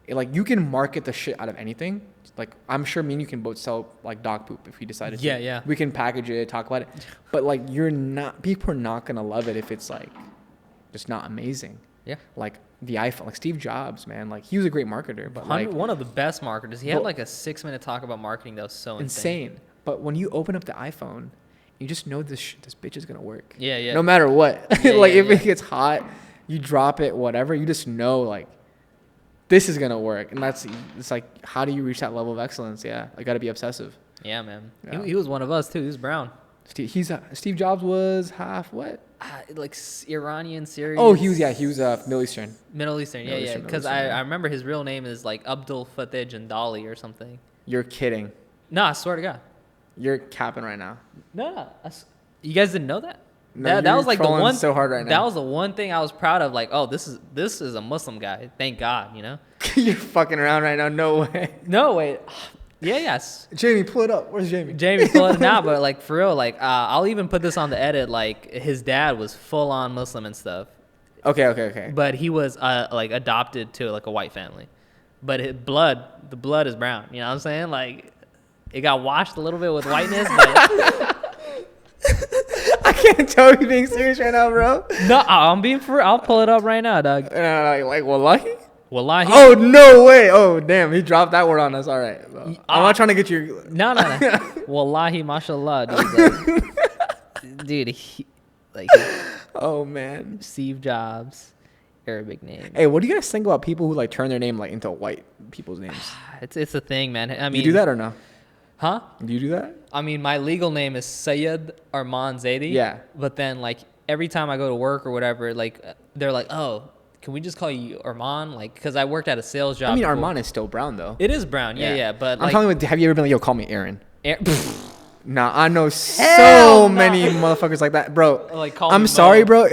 Like you can market the shit out of anything. Like I'm sure me and you can both sell like dog poop if we decided to. Yeah. We can package it, talk about it. But like people are not gonna love it if it's like just not amazing. Yeah. Like the iPhone, like Steve Jobs, man, like he was a great marketer, but like one of the best marketers. He had like a 6-minute talk about marketing that was so insane. But when you open up the iPhone, you just know this bitch is gonna work. Yeah. No matter what. Like if it gets hot, you drop it, whatever, you just know like this is gonna work. And it's like, how do you reach that level of excellence? Yeah, I gotta be obsessive. Yeah, man. Yeah. He was one of us too. He was brown. Steve Jobs was half what? Like Iranian, Syrian. Oh, he was Middle Eastern. Middle Eastern, yeah. Because I remember his real name is like Abdul Fattah Jandali or something. You're kidding. No, I swear to God. You're capping right now. No. You guys didn't know that? No, that was like the one so hard right now. That was the one thing I was proud of. Like, oh, this is a Muslim guy. Thank God, you know. You're fucking around right now. No way. No way. Yeah, yes. Jamie, pull it up. Where's Jamie? Jamie, pull it now. But like for real, like I'll even put this on the edit. Like his dad was full on Muslim and stuff. Okay. But he was like adopted to like a white family. But the blood is brown. You know what I'm saying? Like it got washed a little bit with whiteness, but. I can't tell you being serious right now, bro. No, I'm being for real. I'll pull it up right now, dog. Like wallahi? Wallahi. Oh, no way. Oh, damn. He dropped that word on us. All right. Bro. I'm not trying to get you. No. Wallahi, mashallah, dude. Oh, man. Steve Jobs, Arabic name. Hey, what do you guys think about people who like turn their name like into white people's names? It's a thing, man. I mean, you do that or no? Huh? Do you do that? I mean, my legal name is Syed Arman Zaidi. Yeah. But then, like, every time I go to work or whatever, like, they're like, oh, can we just call you Arman? Like, because I worked at a sales job. I mean, Arman is still brown, though. It is brown, yeah. But I'm like, talking about, have you ever been like, yo, call me Aaron? Nah, I know so many motherfuckers like that, bro. Like, call I'm me sorry, Mo. bro.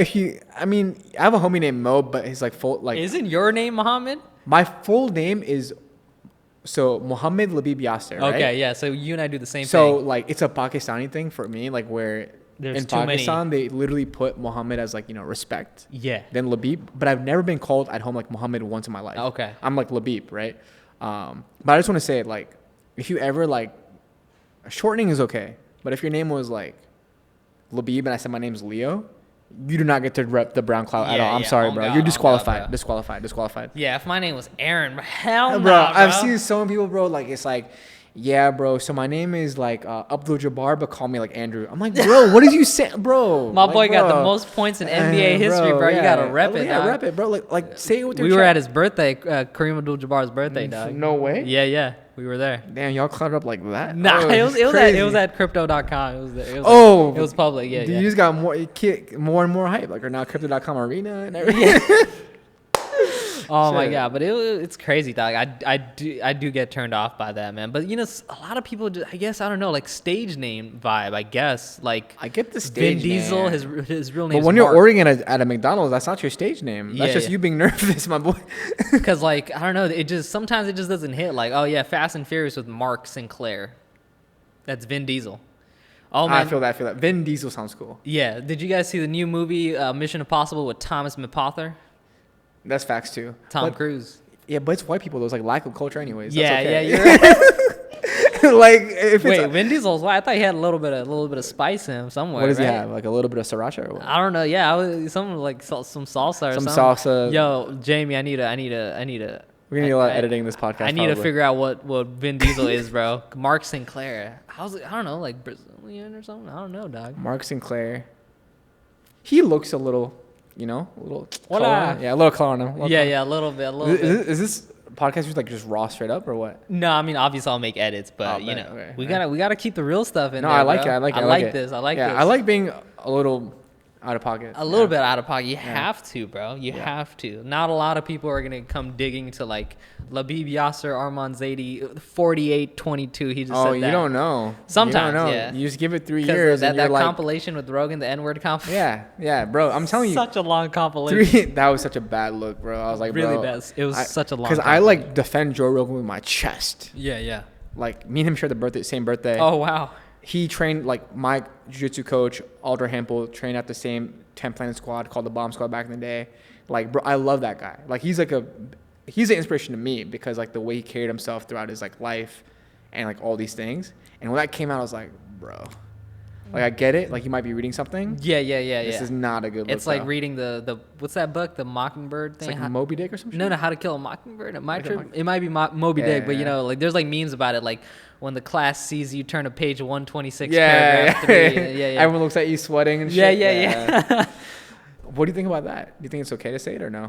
I mean, I have a homie named Mo, but his like full like. Isn't your name Muhammad? My full name is. So Mohammed Labib Yasir, right? Okay, yeah. So you and I do the same thing. So like it's a Pakistani thing for me, like where There's in Pakistan they literally put Mohammed as like, you know, respect. Yeah. Then Labib, but I've never been called at home like Mohammed once in my life. Okay. I'm like Labib, right? But I just want to say like, if you ever like, shortening is okay, but if your name was like Labib and I said my name's Leo, you do not get to rep the brown cloud at all. I'm sorry, bro. You're disqualified. God, Disqualified. Yeah, if my name was Aaron, hell no, bro. I've seen so many people, bro. Like it's like, yeah, bro. So my name is like Abdul Jabbar, but call me like Andrew. I'm like, bro, what did you say, bro? My boy got the most points in NBA history, bro. You gotta rep it. Yeah, rep it, bro. Like say it with your We were at his birthday, Kareem Abdul-Jabbar's birthday, dog. No way. Yeah. We were there. Damn, y'all clouded up like that? Nah, oh, it was at crypto.com. It was public. Yeah. You just got more and more hype. Like, or now crypto.com arena and everything. Oh my God, but it's crazy, dog. I do get turned off by that, man. But you know, a lot of people just, I guess, I don't know, like stage name vibe. I guess like I get the stage Vin Diesel. name. His real name. But when you're ordering at a McDonald's, that's not your stage name. That's just yeah. you being nervous, my boy. Because like I don't know, sometimes it just doesn't hit. Like, oh yeah, Fast and Furious with Mark Sinclair. That's Vin Diesel. Oh man, I feel that. Vin Diesel sounds cool. Yeah. Did you guys see the new movie Mission Impossible with Thomas Mapother? That's facts too. Tom Cruise. Yeah, but it's white people. There's like lack of culture anyways. Yeah, That's okay. yeah, you're right. Like if Wait, it's Vin Diesel's white. I thought he had a little bit of spice in him somewhere. What does right? he have? Like a little bit of sriracha or what? I don't know. Yeah, some like some salsa or some something. salsa. Yo, Jamie, I need a. We're gonna need a lot of editing this podcast. I need to figure out what Vin Diesel is, bro. Mark Sinclair. I don't know, like Brazilian or something. I don't know, dog. Mark Sinclair. He looks a little. You know, a little Hola. color. Yeah, a little color on him. Yeah, a little bit. Is this podcast just like just raw straight up or what? No, I mean obviously I'll make edits, but you know, okay. we gotta keep the real stuff in there. No, I like it. I like this. I like this. I like being a little Out of pocket. A little bit out of pocket. You have to, bro. You have to. Not a lot of people are gonna come digging to like Labib Yasir, Arman, Zaidi, 48-22. He just said that. You don't know. Sometimes, you don't know. yeah. You just give it 3 years. That like, compilation with Rogan, the N-word compilation. Yeah, bro. I'm telling you. Such a long compilation. That was such a bad look, bro. I was like, really bro, bad. It was such a long. Because I like defend Joe Rogan with my chest. Yeah. Like me and him share the same birthday. Oh wow. He trained like my jiu-jitsu coach, Alder Hempel, trained at the same 10 Planet Squad called the Bomb Squad back in the day. Like, bro, I love that guy. Like, he's an inspiration to me because like the way he carried himself throughout his like life and like all these things. And when that came out, I was like, bro, like I get it. Like you might be reading something. Yeah. This is not a good look. It's like reading the what's that book, the Mockingbird thing? It's like Moby Dick or something. No, How to Kill a Mockingbird. It might be Moby Dick, but you know, like there's like memes about it, like when the class sees you turn to page 126 paragraph 3. Yeah. Everyone looks at you sweating and shit. Yeah. What do you think about that? Do you think it's okay to say it or no?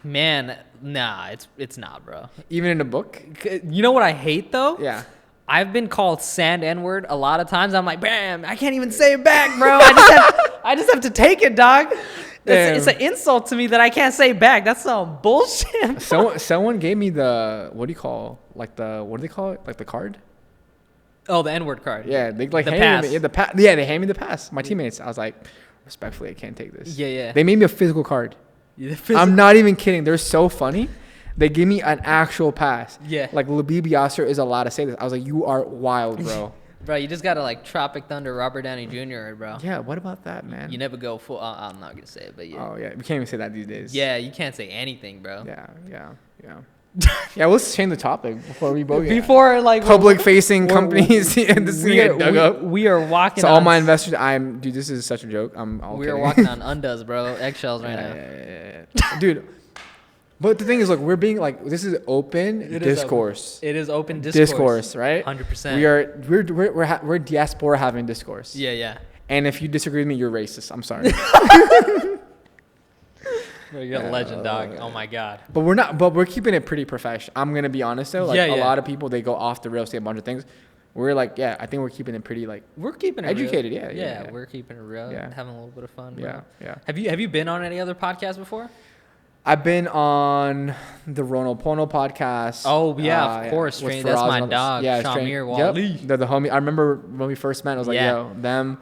Man, nah, it's not, bro. Even in a book? You know what I hate though? Yeah. I've been called sand N-word a lot of times. I'm like, bam, I can't even say it back, bro. I just have to take it, dog. It's an insult to me that I can't say back. That's some bullshit. Someone gave me the, what do they call it? Like the card? Oh, the N-word card. Yeah, they like the handed pass. me the pass. Yeah, they handed me the pass. My teammates. I was like, respectfully, I can't take this. Yeah. They made me a physical card. I'm not even kidding. They're so funny. They gave me an actual pass. Yeah. Like Labib Yasir is allowed to say this. I was like, you are wild, bro. Bro, you just gotta like Tropic Thunder, Robert Downey Jr., bro. Yeah, what about that, man? You never go full. I'm not gonna say it, but yeah. Oh yeah, we can't even say that these days. Yeah, you can't say anything, bro. Yeah. Yeah, let's change the topic before we both before like public-facing companies. This get dug up. We are walking. So all my investors, dude. This is such a joke. We are walking on undoes, bro. Eggshells right now. Yeah. Dude. But the thing is, look, we're being like, this is open discourse. It is open discourse, right? 100%. We're diaspora having discourse. Yeah. And if you disagree with me, you're racist. I'm sorry. Bro, you're a legend, dog. Oh my god. But we're not. But we're keeping it pretty professional. I'm gonna be honest though. Like a lot of people, they go off the rails, say a bunch of things. We're like, I think we're keeping it pretty like. We're keeping it educated. Real. Yeah, we're keeping it real. Yeah. Having a little bit of fun. Bro. Yeah. Have you been on any other podcasts before? I've been on the Ronald Pono podcast. Oh yeah, of course. That's my dog. Yeah, Shamir Wali. Yep. They're the homie. I remember when we first met. I was like, yo, them.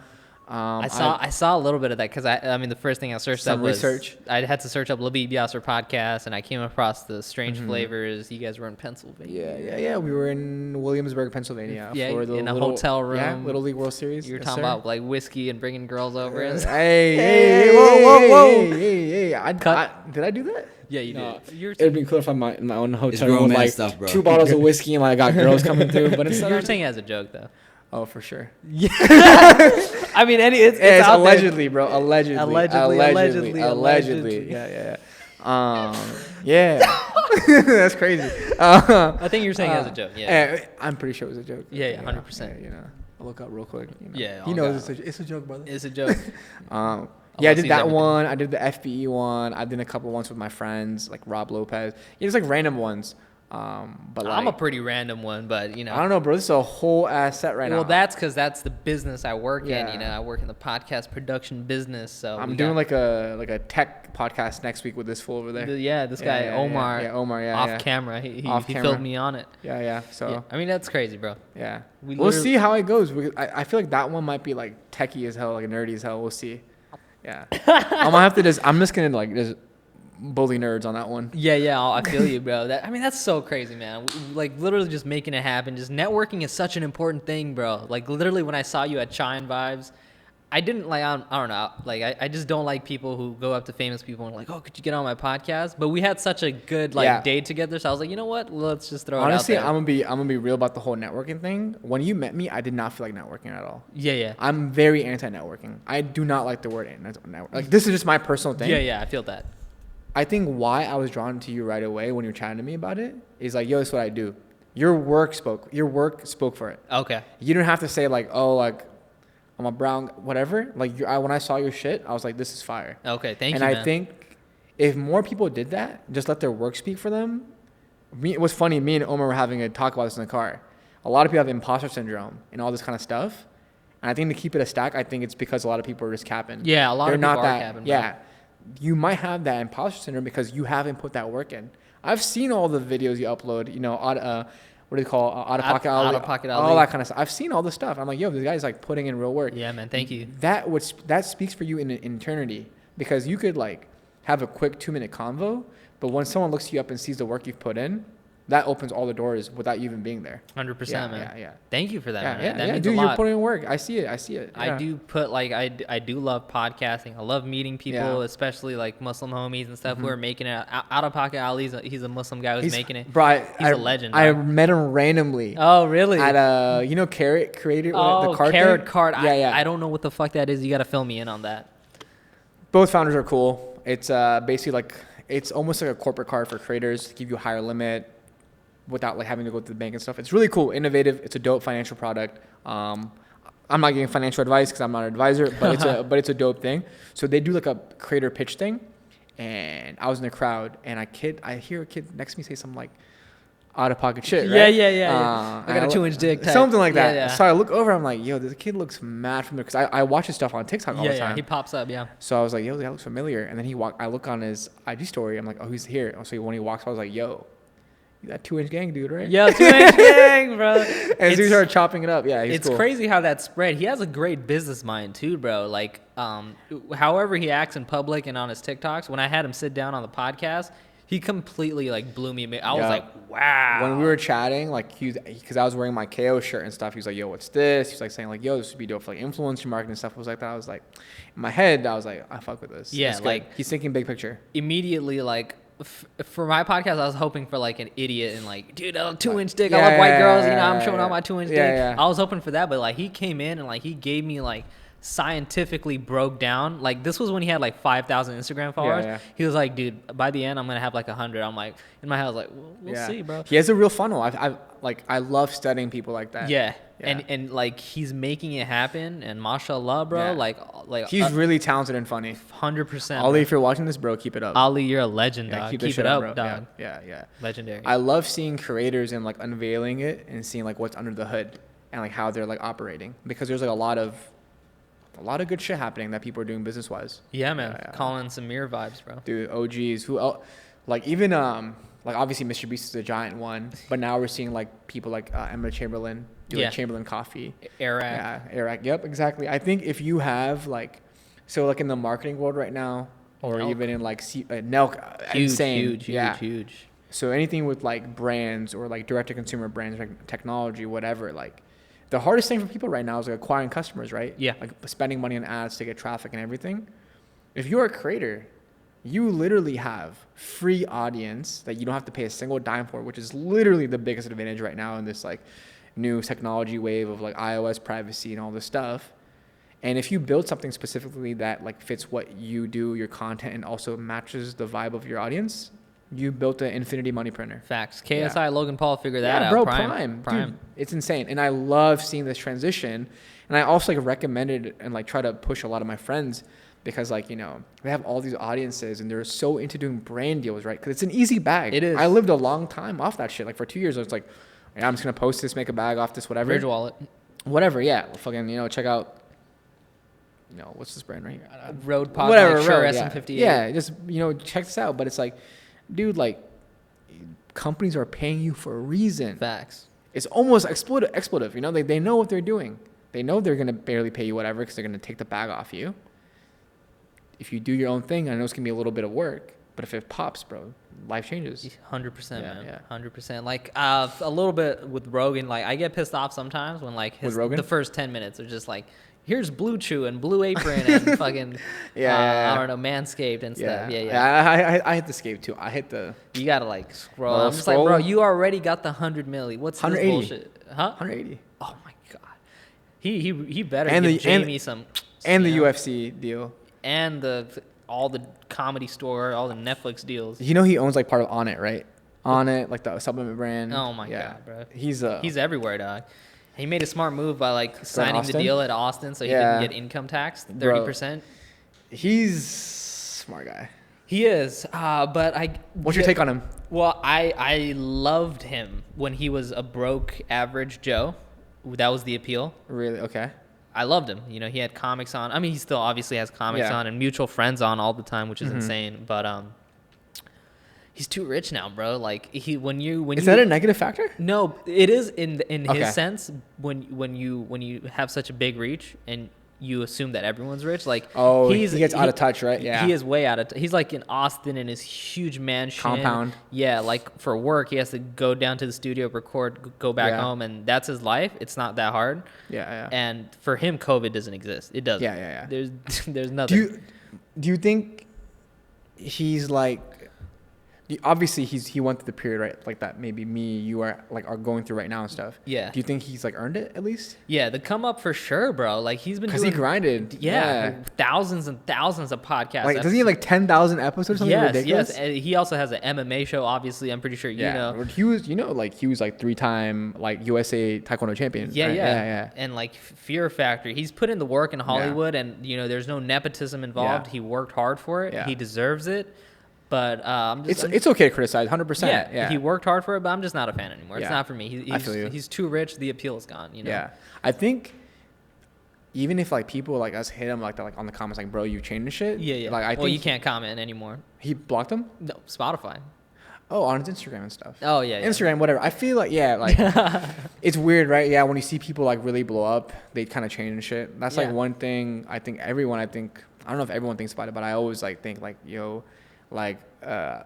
I saw a little bit of that because I mean the first thing I searched up was I had to search up Labib Yasir podcast and I came across the Strange Flavors. You guys were in Pennsylvania. Yeah. We were in Williamsburg, Pennsylvania. Yeah, for the in a hotel room. Yeah, Little League World Series. You were talking about like whiskey and bringing girls over. Hey, whoa. Hey. Did I do that? Yeah, you did. It'd be cool if I'm in my own hotel room with like stuff, 2 bottles of whiskey and like I got girls coming through. But instead, you were saying it as a joke though. Oh, for sure. Yeah. I mean, it's allegedly, bro. Allegedly. Yeah. That's crazy. I think you were saying it as a joke. Yeah. I'm pretty sure it was a joke. Yeah, 100%. You know, I'll look up real quick. You know. Yeah. He knows it's a joke, brother. It's a joke. I did that one. I did the FBE one. I did a couple ones with my friends, like Rob Lopez. It's like random ones. But I'm a pretty random one, but you know. I don't know, bro. This is a whole ass set right now. Well, that's because that's the business I work in. You know, I work in the podcast production business. So I'm doing like a tech podcast next week with this fool over there. This guy Omar. Yeah, Omar. Off camera, he filled me on it. Yeah. So I mean, that's crazy, bro. Yeah. We'll see how it goes. I feel like that one might be like techie as hell, like nerdy as hell. We'll see. Yeah. I'm just gonna like just bully nerds on that one. Yeah, I feel you, bro. That's so crazy, man. Like literally just making it happen. Just networking is such an important thing, bro. Like literally when I saw you at Chine Vibes, I didn't like, I don't know. Like I just don't like people who go up to famous people and like, oh, could you get on my podcast? But we had such a good day together. So I was like, you know what? Let's just throw it out there. Honestly, I'm gonna be real about the whole networking thing. When you met me, I did not feel like networking at all. Yeah. I'm very anti-networking. I do not like the word network. Like this is just my personal thing. Yeah, I feel that. I think why I was drawn to you right away when you were chatting to me about it is like, yo, this is what I do. Your work spoke for it. Okay. You don't have to say like, oh, like I'm a brown, whatever. Like when I saw your shit, I was like, this is fire. Okay, thank you, man. And I think if more people did that, just let their work speak for them. It was funny. Me and Omar were having a talk about this in the car. A lot of people have imposter syndrome and all this kind of stuff. And I think to keep it a stack, I think it's because a lot of people are just capping. Yeah, a lot of people are capping. Bro. Yeah, you might have that imposter syndrome because you haven't put that work in. I've seen all the videos you upload, you know, what do they call Outta Pocket Ali, Outta Pocket Ali, all that kind of stuff. I've seen all the stuff. I'm like, yo, this guy's like putting in real work. Yeah, man, thank you. That speaks for you in eternity, because you could like have a quick 2-minute convo, but when someone looks you up and sees the work you've put in, that opens all the doors without you even being there. 100%, man. Yeah. Thank you for that, man. Yeah, that means dude, a lot. You're putting in work. I see it. Yeah. I do put like I do love podcasting. I love meeting people, especially like Muslim homies and stuff who are making it. Outta Pocket Ali, he's a Muslim guy who's making it. Bro, he's a legend. I met him randomly. Oh, really? At you know, Carrot creator. Oh, the card Carrot thing? Card. Yeah. I don't know what the fuck that is. You got to fill me in on that. Both founders are cool. It's basically like, it's almost like a corporate card for creators to give you a higher limit without like having to go to the bank and stuff. It's really cool, innovative. It's a dope financial product. I'm not giving financial advice because I'm not an advisor, but it's a dope thing. So they do like a creator pitch thing, and I was in the crowd, and I hear a kid next to me say something like out of pocket shit, right? Yeah. I got a 2-inch dick type. Something like that. Yeah. So I look over, I'm like, yo, this kid looks mad familiar, because I watch his stuff on TikTok all the time. Yeah, he pops up, yeah. So I was like, yo, that looks familiar. And then I look on his IG story, I'm like, oh, he's here. So when he walks, I was like, yo, you that 2-inch gang dude, right? Yo, 2-inch gang, bro. And so he started chopping it up. Yeah, he's it's cool. crazy how that spread. He has a great business mind too, bro. Like, however he acts in public and on his TikToks, when I had him sit down on the podcast, he completely like blew me away. I was like, wow. When we were chatting, like because I was wearing my Kayyo shirt and stuff, he was like, yo, what's this? He was like saying like, yo, this would be dope for like influencer marketing and stuff. I was like that. I was like, in my head, I was like, I fuck with this. Yeah, like he's thinking big picture. Immediately, like for my podcast, I was hoping for like an idiot and like, dude, 2-inch dick. I love white girls. You know, I'm showing out my 2-inch dick. Yeah. I was hoping for that, but like he came in and like he gave me like scientifically broke down. Like this was when he had like 5,000 Instagram followers. Yeah. He was like, dude, by the end I'm gonna have like 100. I'm like, in my head I was like, we'll see, bro. He has a real funnel. I love studying people like that. Yeah. And like he's making it happen, and mashallah, bro. Like he's really talented and funny. 100%. Ali, if you're watching this, bro, keep it up. Ali, you're a legend, dog. Keep it up, dog. Yeah. Legendary. I love seeing creators and like unveiling it and seeing like what's under the hood and like how they're like operating, because there's like a lot of good shit happening that people are doing business wise. Yeah, man. Calling Samir vibes, bro. Dude, OGs who else? Like even like obviously Mr. Beast is a giant one, but now we're seeing like people like Emma Chamberlain do like Chamberlain Coffee. Eric. Yeah, Eric. Yep, exactly. I think if you have like, so like in the marketing world right now, or Nelk. even in like Nelk, insane. Huge. So anything with like brands or like direct to consumer brands, like technology, whatever, like the hardest thing for people right now is like acquiring customers, right? Yeah. Like spending money on ads to get traffic and everything. If you're a creator, you literally have free audience that you don't have to pay a single dime for, which is literally the biggest advantage right now in this like new technology wave of like iOS privacy and all this stuff. And if you build something specifically that like fits what you do, your content, and also matches the vibe of your audience, you built an infinity money printer. Facts. KSI, Logan Paul figured that out. Bro, Prime. Dude, it's insane. And I love seeing this transition. And I also like recommended and like try to push a lot of my friends, because like, you know, they have all these audiences and they're so into doing brand deals, right? Because it's an easy bag. It is. I lived a long time off that shit. Like for 2 years, I was like, yeah, I'm just going to post this, make a bag off this, whatever. Bridge wallet. Whatever, yeah. Fucking, you know, check out, you know, what's this brand right here? Road Pod, whatever, sure, Road, SM58. Yeah, just, you know, check this out. But it's like, dude, like, companies are paying you for a reason. Facts. It's almost expletive. You know, they know what they're doing. They know they're going to barely pay you whatever because they're going to take the bag off you. If you do your own thing, I know it's going to be a little bit of work, but if it pops, bro, life changes. 100%, man. Yeah. 100%. Like a little bit with Rogan, like I get pissed off sometimes when like the first 10 minutes are just like, here's Blue Chew and Blue Apron and fucking I don't know, Manscaped and stuff. Yeah. I hit the scape too. I hit the. You gotta like scroll. I'm just like, bro, you already got the 100 milli. What's this bullshit? Huh? 180. Oh my god. He better and give Jamie some. And the UFC deal. And all the Comedy Store, all the Netflix deals. You know he owns like part of On It, right? On It, like the supplement brand. Oh my god, bro. He's everywhere, dog. He made a smart move by like signing the deal at Austin so he didn't get income taxed 30%. He's a smart guy. He is, but what's your take on him? Well, I loved him when he was a broke average Joe. That was the appeal. Really? Okay. I loved him. You know, he had comics on. I mean, he still obviously has comics on and mutual friends on all the time, which is insane. But he's too rich now, bro. Like is that a negative factor? No, it is in his sense when you have such a big reach and you assume that everyone's rich. Like, he gets out of touch, right? Yeah, he is way out of. He's like in Austin in his huge mansion compound. Yeah, like for work, he has to go down to the studio, record, go back home, and that's his life. It's not that hard. Yeah. And for him, COVID doesn't exist. It doesn't. Yeah. There's nothing. Do you think he's like? Obviously, he went through the period, right? Like that maybe you are going through right now and stuff. Yeah. Do you think he's like earned it at least? Yeah, the come up for sure, bro. Like he's been because he grinded. Yeah, thousands and thousands of podcasts. Like doesn't he have like 10,000 episodes? Something ridiculous? Yes. And he also has an MMA show. Obviously, I'm pretty sure you know. He was like 3-time like USA Taekwondo champion. Yeah, right? yeah. And like Fear Factor, he's put in the work in Hollywood, and there's no nepotism involved. He worked hard for it. He deserves it. But it's okay to criticize, 100%. Yeah, he worked hard for it, but I'm just not a fan anymore. It's not for me. He's too rich. The appeal is gone. Yeah, I think even if like people like us hit him like that, like on the comments, like bro, you changed shit. Yeah. Like I think you can't comment anymore. He blocked him. No, Spotify. Oh, on his Instagram and stuff. Oh yeah. Instagram, whatever. I feel like it's weird, right? Yeah, when you see people like really blow up, they kind of change and shit. That's like one thing. I think I don't know if everyone thinks about it, but I always like think like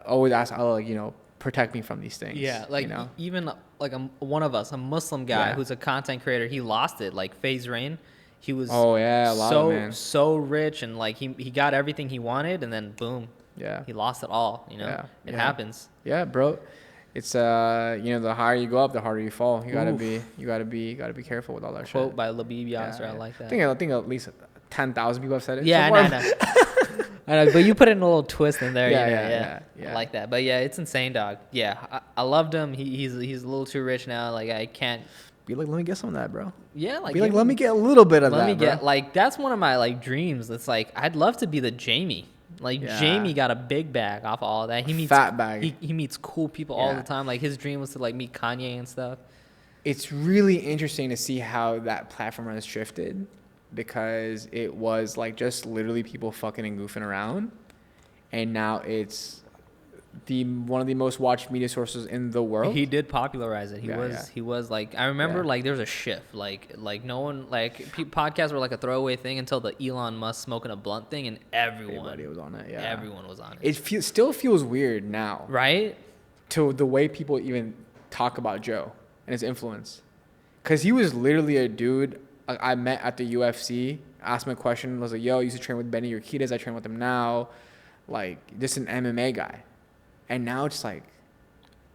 always ask Allah, protect me from these things. Yeah, like even like one of us, a Muslim guy who's a content creator, he lost it. Like FaZe Rain, he was so rich and like he got everything he wanted, and then boom, he lost it all. It happens. Yeah, bro. It's the higher you go up, the harder you fall. You gotta be careful with all that shit. Quote by Labib Yasir. I like that. I think at least 10,000 people have said it. Yeah, I know. I know, but you put in a little twist in there. Yeah. I like that. But yeah, it's insane, dog. Yeah, I loved him. He's a little too rich now. Like I can't. Be like, let me get some of that, bro. Yeah, like let me get a little bit of that. Let me get like that's one of my like dreams. It's like I'd love to be the Jamie. Like Jamie got a big bag off of all of that. He meets fat bag. He meets cool people all the time. Like his dream was to like meet Kanye and stuff. It's really interesting to see how that platform has shifted, because it was like just literally people fucking and goofing around, and now it's one of the most watched media sources in the world. He did popularize it. He was like, I remember like there was a shift. Like no one, like podcasts were like a throwaway thing until the Elon Musk smoking a blunt thing, and everybody was on it. Yeah, everyone was on it. It still feels weird now, right? To the way people even talk about Joe and his influence, because he was literally a dude I met at the UFC. Asked him a question. Was like, "Yo, I used to train with Benny Urquidez. I train with him now. Like, just an MMA guy." And now it's like,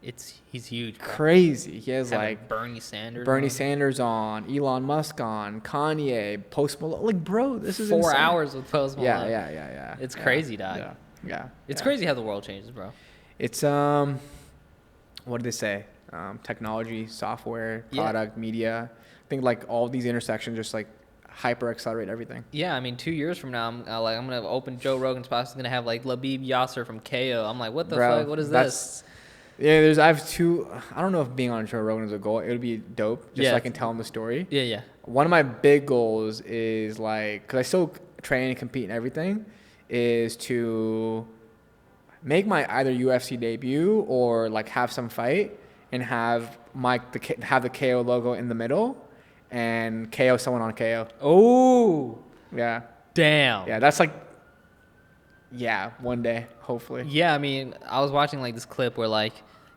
he's huge, bro. Crazy. He has like Bernie Sanders on, Elon Musk on, Kanye, Post Malone. Like, bro, this is 4 insane. hours with Post Malone. Yeah. It's crazy, dog. Yeah. It's crazy how the world changes, bro. It's what did they say? Technology, software, product, media. I think like all these intersections just like hyper accelerate everything. Yeah, I mean, 2 years from now, I'm gonna open Joe Rogan's podcast. It's gonna have like Labib Yasir from Kayyo. I'm like, what the fuck? What is this? Yeah, I have two. I don't know if being on Joe Rogan is a goal. It would be dope, just so I can tell him the story. Yeah. One of my big goals is like, because I still train and compete and everything, is to make my either UFC debut or like have some fight and have the Kayyo logo in the middle. And KO someone on KO. Oh. Yeah. Damn. Yeah, that's like, one day, hopefully. Yeah, I mean, I was watching like this clip where like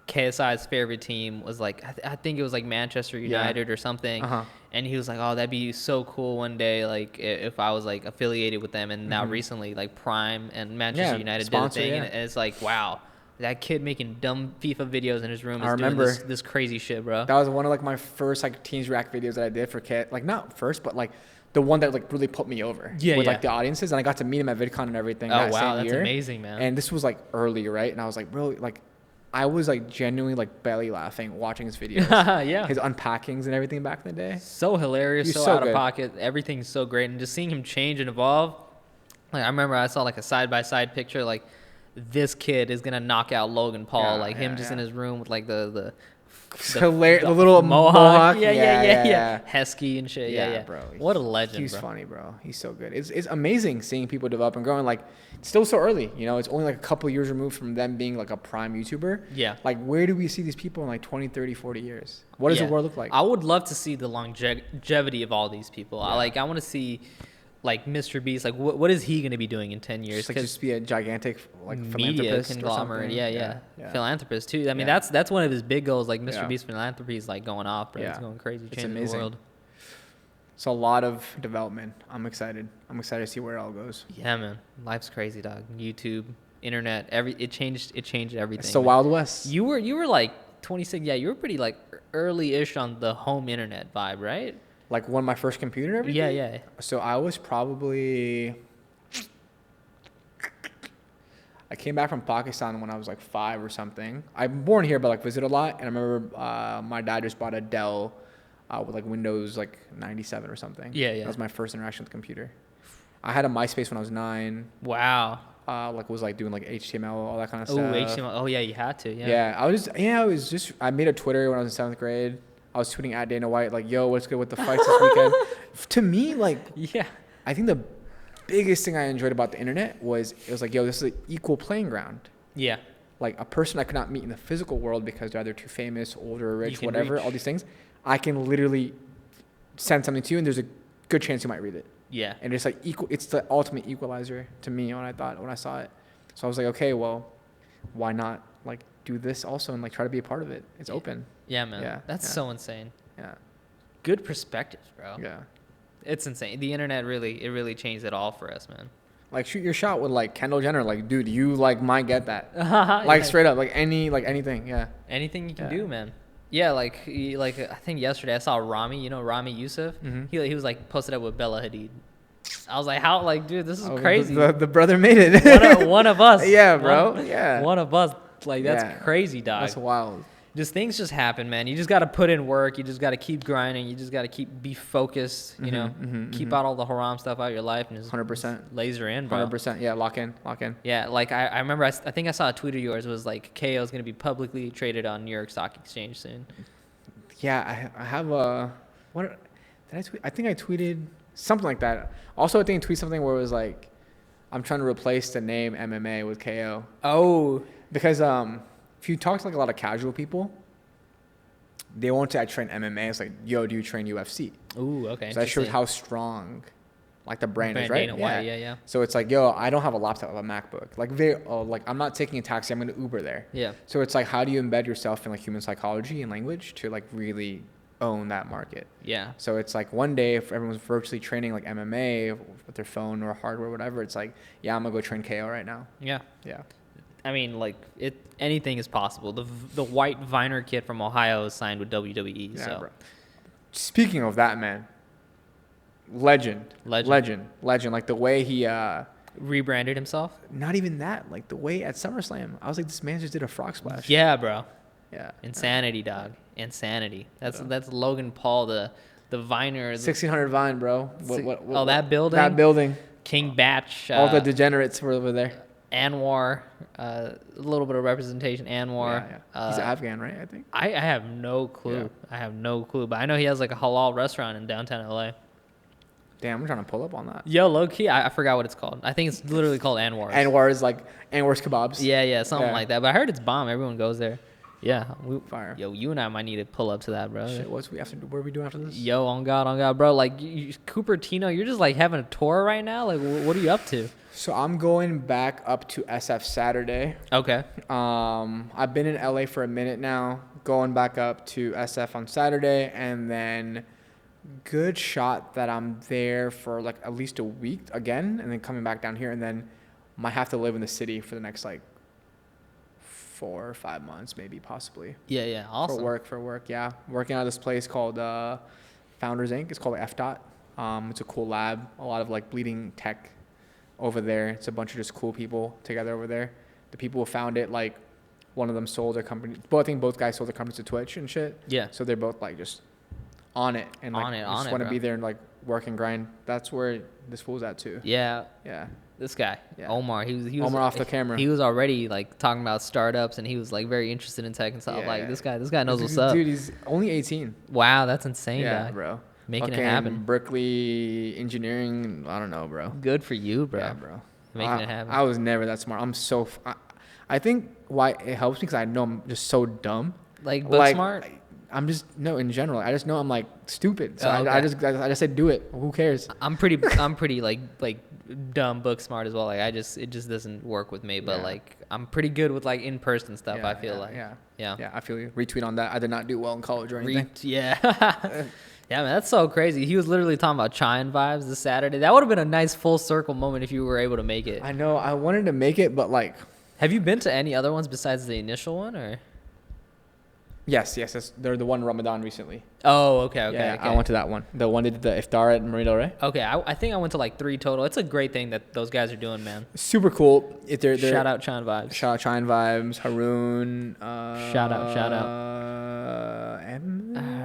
KSI's favorite team was like, I think it was like Manchester United or something. Uh-huh. And he was like, oh, that'd be so cool one day, like if I was like affiliated with them. And now recently, like Prime and Manchester United sponsor, did a thing. And it's like, wow. That kid making dumb FIFA videos in his room is doing this crazy shit, bro. That was one of like my first like Teens React videos that I did for Kit. Like not first, but like the one that like really put me over with like the audiences. And I got to meet him at VidCon and everything. Oh wow, that's amazing, man. And this was like early, right? And I was like, bro, like I was like genuinely like belly laughing watching his videos. Yeah. His unpackings and everything back in the day. So hilarious, so out of pocket. Everything's so great. And just seeing him change and evolve. Like I remember I saw like a side-by-side picture like this kid is gonna knock out Logan Paul, him in his room with like the the little mohawk. Yeah. Hesky and shit. Yeah. Bro. What a legend, He's bro. funny, bro. He's so good. It's amazing seeing people develop and growing. Like, still so early. You know, it's only like a couple years removed from them being like a prime YouTuber. Yeah. Like, where do we see these people in like 20, 30, 40 years? What does the world look like? I would love to see the longevity of all these people. I want to see, like, Mr. Beast. Like, what is he going to be doing in 10 years? Just be a gigantic like media philanthropist conglomerate. Yeah. Philanthropist too. I mean, that's one of his big goals. Like, Mr. Beast philanthropy is like going off, bro. It's going crazy, changing the world. It's a lot of development. I'm excited to see where it all goes. Yeah, man. Life's crazy, dog. YouTube, internet, it changed everything. It's the Wild West. You were like 26. Yeah, you were pretty like early-ish on the home internet vibe, right? Like when my first computer and everything? Yeah. So I was probably... I came back from Pakistan when I was like 5 or something. I'm born here, but like visit a lot. And I remember my dad just bought a Dell with like Windows like 97 or something. Yeah. That was my first interaction with the computer. I had a MySpace when I was 9. Wow. Was like doing like HTML, all that kind of stuff. Oh, HTML. Oh yeah, you had to. Yeah. I made a Twitter when I was in 7th grade. I was tweeting at Dana White like, "Yo, what's good with the fights this weekend?" To me, like, I think the biggest thing I enjoyed about the internet was it was like, "Yo, this is an equal playing ground." Yeah. Like a person I could not meet in the physical world because they're either too famous, older, or rich, whatever. All these things, I can literally send something to you, and there's a good chance you might read it. Yeah. And it's like it's the ultimate equalizer to me when I saw it. So I was like, okay, well, why not like do this also and like try to be a part of it? It's open. Yeah, man. Yeah. That's so insane. Yeah. Good perspectives, bro. Yeah. It's insane. The internet really changed it all for us, man. Like shoot your shot with like Kendall Jenner. Like, dude, you like might get that. Like straight up, like anything. Yeah. Anything you can do, man. Yeah, like I think yesterday I saw Rami, Rami Youssef. Mm-hmm. He was like posted up with Bella Hadid. I was like, how, like, dude, this is crazy. The brother made it. one of us. Yeah, bro. One of us. Like, that's crazy, dog. That's wild. Just things just happen, man. You just got to put in work. You just got to keep grinding. You just got to be focused, keep out all the haram stuff out of your life and just 100% laser in, bro. 100%. Yeah, lock in. Yeah, like I remember, I think I saw a tweet of yours. It was like, Kayyo is going to be publicly traded on New York Stock Exchange soon. Yeah, I have what did I tweet? I think I tweeted something like that. Also, I think I tweeted something where it was like, I'm trying to replace the name MMA with Kayyo. Oh. Because if you talk to like a lot of casual people, they won't say I train MMA. It's like, yo, do you train UFC? Ooh, okay. So that shows how strong like the brand is, right? Yeah. So it's like, yo, I don't have a laptop, I have a MacBook. Like I'm not taking a taxi, I'm gonna Uber there. Yeah. So it's like, how do you embed yourself in like human psychology and language to like really own that market? Yeah. So it's like one day if everyone's virtually training like MMA with their phone or hardware or whatever, it's like, yeah, I'm gonna go train Kayyo right now. Yeah. Yeah. I mean, like, anything is possible. The white Viner kid from Ohio is signed with WWE. Yeah, so. bro. Speaking of that, man, legend. Like the way he rebranded himself. Not even that. Like the way at SummerSlam, I was like, this man just did a frog splash. Yeah, bro. Yeah. Insanity, dog. Insanity. That's Logan Paul, the Viner. 1600 Vine, bro. What, that building. That building. King Batch. All the degenerates were over there. Anwar, a little bit of representation. Anwar. Yeah. He's Afghan, right? I think. I have no clue. Yeah. I have no clue, but I know he has like a halal restaurant in downtown LA. Damn, I'm trying to pull up on that. Yo, low key, I forgot what it's called. I think it's literally called Anwar's. Anwar's like Anwar's Kebabs. Yeah, something like that. But I heard it's bomb. Everyone goes there. Yeah. Fire. Yo, you and I might need to pull up to that, bro. Shit, what are we doing after this? Yo, on God, bro. Like, Cupertino, you're just like having a tour right now? Like, what are you up to? So I'm going back up to SF Saturday. Okay. I've been in LA for a minute now. Going back up to SF on Saturday, and then good shot that I'm there for like at least a week again, and then coming back down here, and then might have to live in the city for the next like 4 or 5 months, maybe possibly. Yeah, awesome. For work, yeah. Working out of this place called Founders Inc. It's called FDOT. It's a cool lab. A lot of like bleeding tech over there. It's a bunch of just cool people together over there. The people who found it, like one of them sold their company. I think both guys sold their companies to Twitch and shit. Yeah. So they're both like just on it and like just want to be there and like work and grind. That's where this fool's at too. Yeah. This guy, Yeah. Omar, he was Omar off the camera. He was already like talking about startups, and he was like very interested in tech and stuff. Like this guy knows what's up. Dude, he's only 18. Wow, that's insane, Yeah, guy. bro. Making it happen. Berkeley engineering. I don't know, bro. Good for you, bro. Yeah, bro. Making it happen. I was never that smart. I'm so. I think why it helps me because I know I'm just so dumb. Like book smart. I'm just in general. I just know I'm like stupid. So okay. I just said do it. Who cares? I'm pretty like dumb book smart as well. Like it just doesn't work with me. But like I'm pretty good with like in person stuff. I feel like. Yeah. I feel you. Retweet on that. I did not do well in college or anything. Yeah, man, that's so crazy. He was literally talking about Chine vibes this Saturday. That would have been a nice full circle moment if you were able to make it. I know. I wanted to make it, but like. Have you been to any other ones besides the initial one, or? Yes. They're the one Ramadan recently. Oh, okay. I went to that one. The one that did the iftar at Marina Del Rey. Okay, I think I went to like 3 total. It's a great thing that those guys are doing, man. Super cool. They're shout out Chine Vibes. Shout out Chine Vibes. Haroon. Shout out.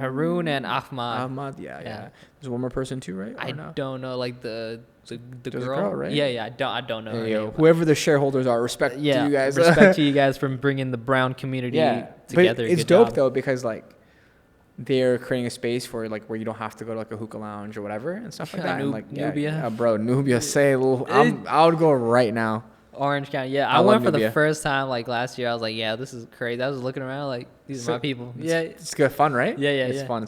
Haroon and Ahmad. Yeah. There's one more person too, right? I don't know, like the girl, right? Yeah. I don't know. Hey, whoever the shareholders are, respect to you guys. Respect to you guys for bringing the brown community together. But it's dope though because like they're creating a space for like where you don't have to go to like a hookah lounge or whatever and stuff like that. And like Nubia, bro, Nubia, I would go right now. Orange County, yeah. I went for the first time like last year. I was like, yeah, this is crazy. I was looking around like these are my people. It's good fun, right? Yeah. It's fun.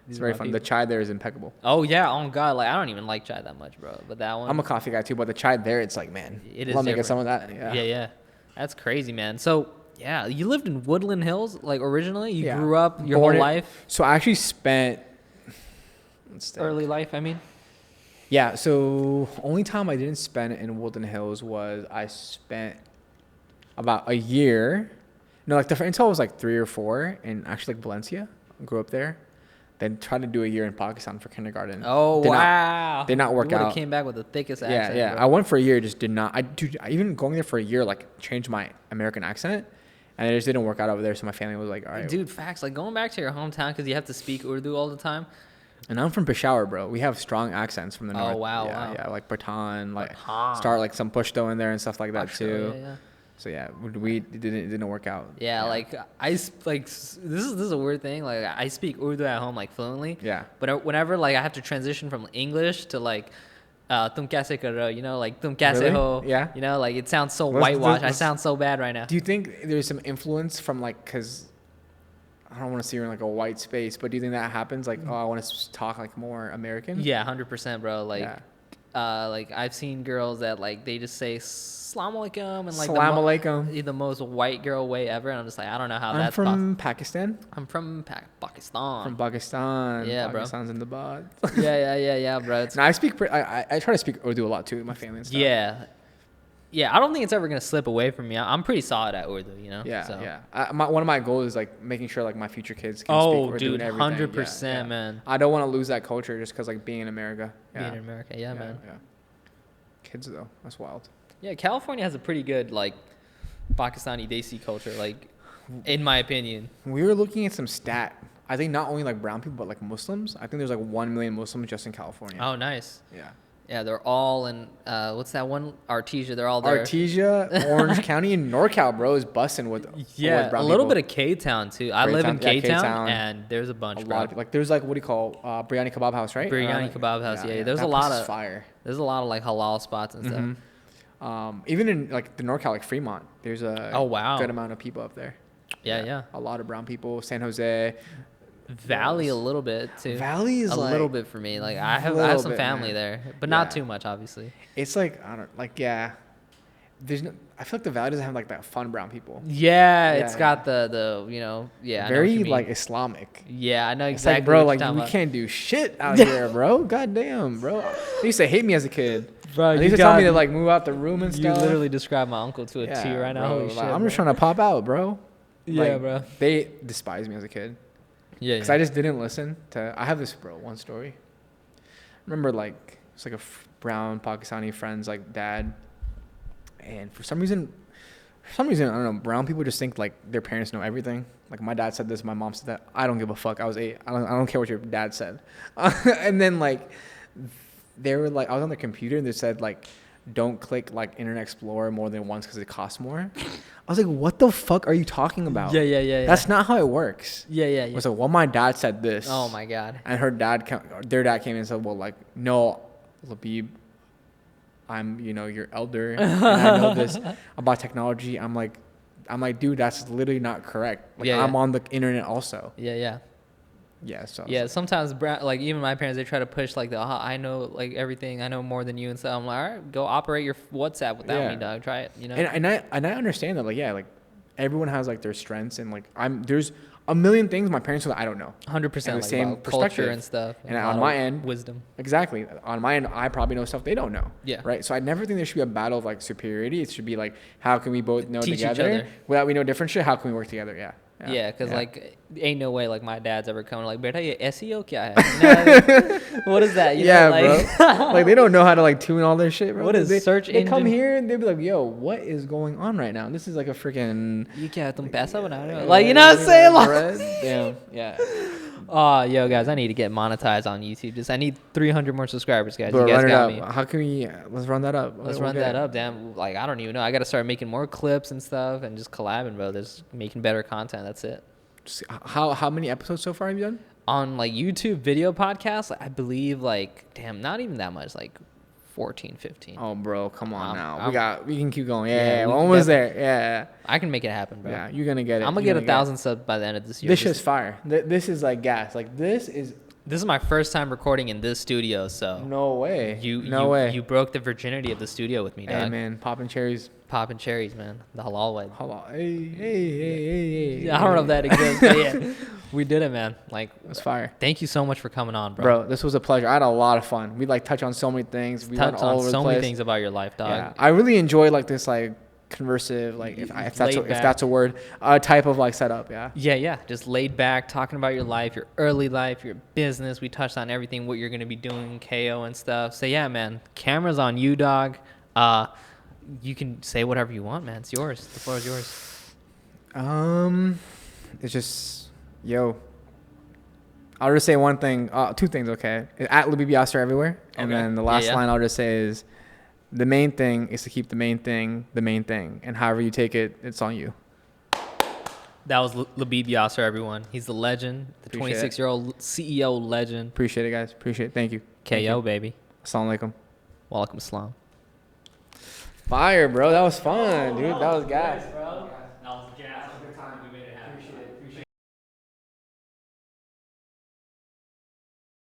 It's very fun. The chai there is impeccable. Oh yeah, oh god, like I don't even like chai that much, bro. But that one, I'm a coffee guy too, but the chai there, it's like, man, it is. Let me get some of that. Yeah. That's crazy, man. So yeah, you lived in Woodland Hills like originally. You grew up your whole life. So I actually spent early life. I mean. Yeah, so only time I didn't spend it in Woodland Hills was I spent about a year. No, like until I was like 3 or 4 in actually like Valencia. I grew up there. Then tried to do a year in Pakistan for kindergarten. Oh, wow. Did not work out. Came back with the thickest accent. Yeah. Bro. I went for a year, just did not. I even going there for a year, like changed my American accent. And it just didn't work out over there. So my family was like, all right. Dude, facts. Like going back to your hometown because you have to speak Urdu all the time. And I'm from Peshawar, bro. We have strong accents from the north. Oh, wow. Yeah, like Pathan, like start like some Pashto in there and stuff like that too. Yeah. So yeah, it didn't work out. Yeah, like this is a weird thing. Like I speak Urdu at home like fluently. Yeah. But whenever like I have to transition from English to like tum kaise kar rahe ho, you know, like tum kaise ho. Yeah. You know, like it sounds so whitewashed. I sound so bad right now. Do you think there's some influence from like, cause I don't want to see her in like a white space, but do you think that happens? Like, I want to talk like more American. Yeah, 100%, bro. Like, like I've seen girls that like they just say "Salam alaikum" and like "Salam alaikum," the most white girl way ever, and I'm just like, I don't know how that's possible. I'm from Pakistan. I'm from Pakistan. From Pakistan. Yeah, bro. Pakistan's in the bod. yeah, bro. No, I speak. I try to speak Urdu a lot too with my family and stuff. Yeah, I don't think it's ever gonna slip away from me. I'm pretty solid at Urdu, you know. Yeah. One of my goals is like making sure like my future kids can speak Urdu dude, and everything. 100%, man. I don't want to lose that culture just because like being in America. Being in America, man. Yeah. Kids though, that's wild. Yeah, California has a pretty good like Pakistani Desi culture, like in my opinion. We were looking at some stat. I think not only like brown people but like Muslims. I think there's like 1 million Muslims just in California. Oh, nice. Yeah. Yeah, they're all in, what's that one? Artesia, they're all there. Artesia, Orange County, and NorCal, bro, is busting with brown a little bit of K-Town, too. I live in K-Town, and there's a bunch, bro. Like, there's like, what do you call, Biryani Kebab House, right? Biryani Kebab House, yeah. There's a lot of, fire. There's a lot of, like, halal spots and stuff. Even in, like, the NorCal, like, Fremont, there's a good amount of people up there. Yeah. A lot of brown people. San Jose. Valley a little bit too. Valley is a like little bit for me. Like I have some family there, but not too much, obviously. It's like there's no. I feel like the Valley doesn't have like that fun brown people. Yeah, it's got the very like Islamic. Yeah, I know exactly. It's exactly. Like, bro, like we can't do shit out here, bro. God damn, bro. They used to hate me as a kid. Bro, they used to tell me to like move out the room and stuff. You literally describe my uncle to a T right now. Holy shit, I'm just trying to pop out, bro. Yeah, bro. They despised me as a kid. Yeah, because I just didn't listen to. I have this one story. I remember like it's like a brown Pakistani friend's like dad, and for some reason I don't know. Brown people just think like their parents know everything. Like my dad said this, my mom said that. I don't give a fuck. I was 8. I don't care what your dad said. And then like they were like, I was on the computer and they said like don't click like Internet Explorer more than once because it costs more. I was like, what the fuck are you talking about? Yeah. That's not how it works. Yeah. I was like, well, my dad said this. Oh my God. And their dad came in and said, well, like, no, Labib, I'm, your elder, and I know this about technology. I'm like, dude, that's literally not correct. Like, I'm on the internet also. Yeah. Yeah. So yeah, sometimes like even my parents, they try to push like I know like everything, I know more than you and stuff. I'm like, all right, go operate your WhatsApp without me, dog. Try it, And I understand that, like, yeah, like everyone has like their strengths, and like there's a million things my parents know that I don't know. 100%. The like same culture and stuff. And on my end, wisdom. Exactly. On my end, I probably know stuff they don't know. Yeah. Right. So I never think there should be a battle of like superiority. It should be like, how can we both know Teach together each other. Without we know different shit? How can we work together? Yeah. Yeah, because like ain't no way like my dad's ever coming like, beta ye SEO kya hai? What is that? Bro. Like they don't know how to like tune all their shit, bro. What is search engine? They come here and they be like, yo, what is going on right now? This is like a freaking. You can't paisa bana rahe ho? Like, you know what I'm saying? Like, damn. Yeah. Yo, guys, I need to get monetized on YouTube. I need 300 more subscribers, guys. Bro, you guys got me. How can we? Let's run that up. Let's run that up, damn. Like, I don't even know. I got to start making more clips and stuff and just collabing, bro. Just making better content. That's it. How many episodes so far have you done? On like YouTube video podcasts, I believe like, damn, not even that much, like 14, 15. Oh, bro, come on now. We can keep going. Yeah, we're almost there. Yeah. I can make it happen, bro. Yeah, you're gonna get it. I'm gonna get 1,000 subs by the end of this year. This shit's fire. This is like gas. Like this is my first time recording in this studio, so no way. You broke the virginity of the studio with me, dog. Hey man, popping cherries, man. The halal way. Halal. Hey. I don't know if that exists, but yeah, we did it, man. Like, it's fire. Thank you so much for coming on, bro. Bro, this was a pleasure. I had a lot of fun. We like touch on so many things. We touched on so many things about your life, dog. Yeah, I really enjoy like this like conversive, like if that's a word, type of like setup. Yeah. Just laid back, talking about your life, your early life, your business. We touched on everything, what you're gonna be doing, Kayyo and stuff. So yeah, man, camera's on you, dog. You can say whatever you want, man. It's yours. The floor is yours. It's just, yo. I'll just say one thing, two things, okay? At Labib Yasir everywhere, and then the last line I'll just say is, the main thing is to keep the main thing, and however you take it, it's on you. That was Labib Yasir, everyone. He's the legend, the 26-year-old CEO legend. Appreciate it, guys. Appreciate it. Thank you. Kayyo, baby. Assalamu alaikum. Walaikum assalam. Fire, bro. That was fun, dude. That was gas.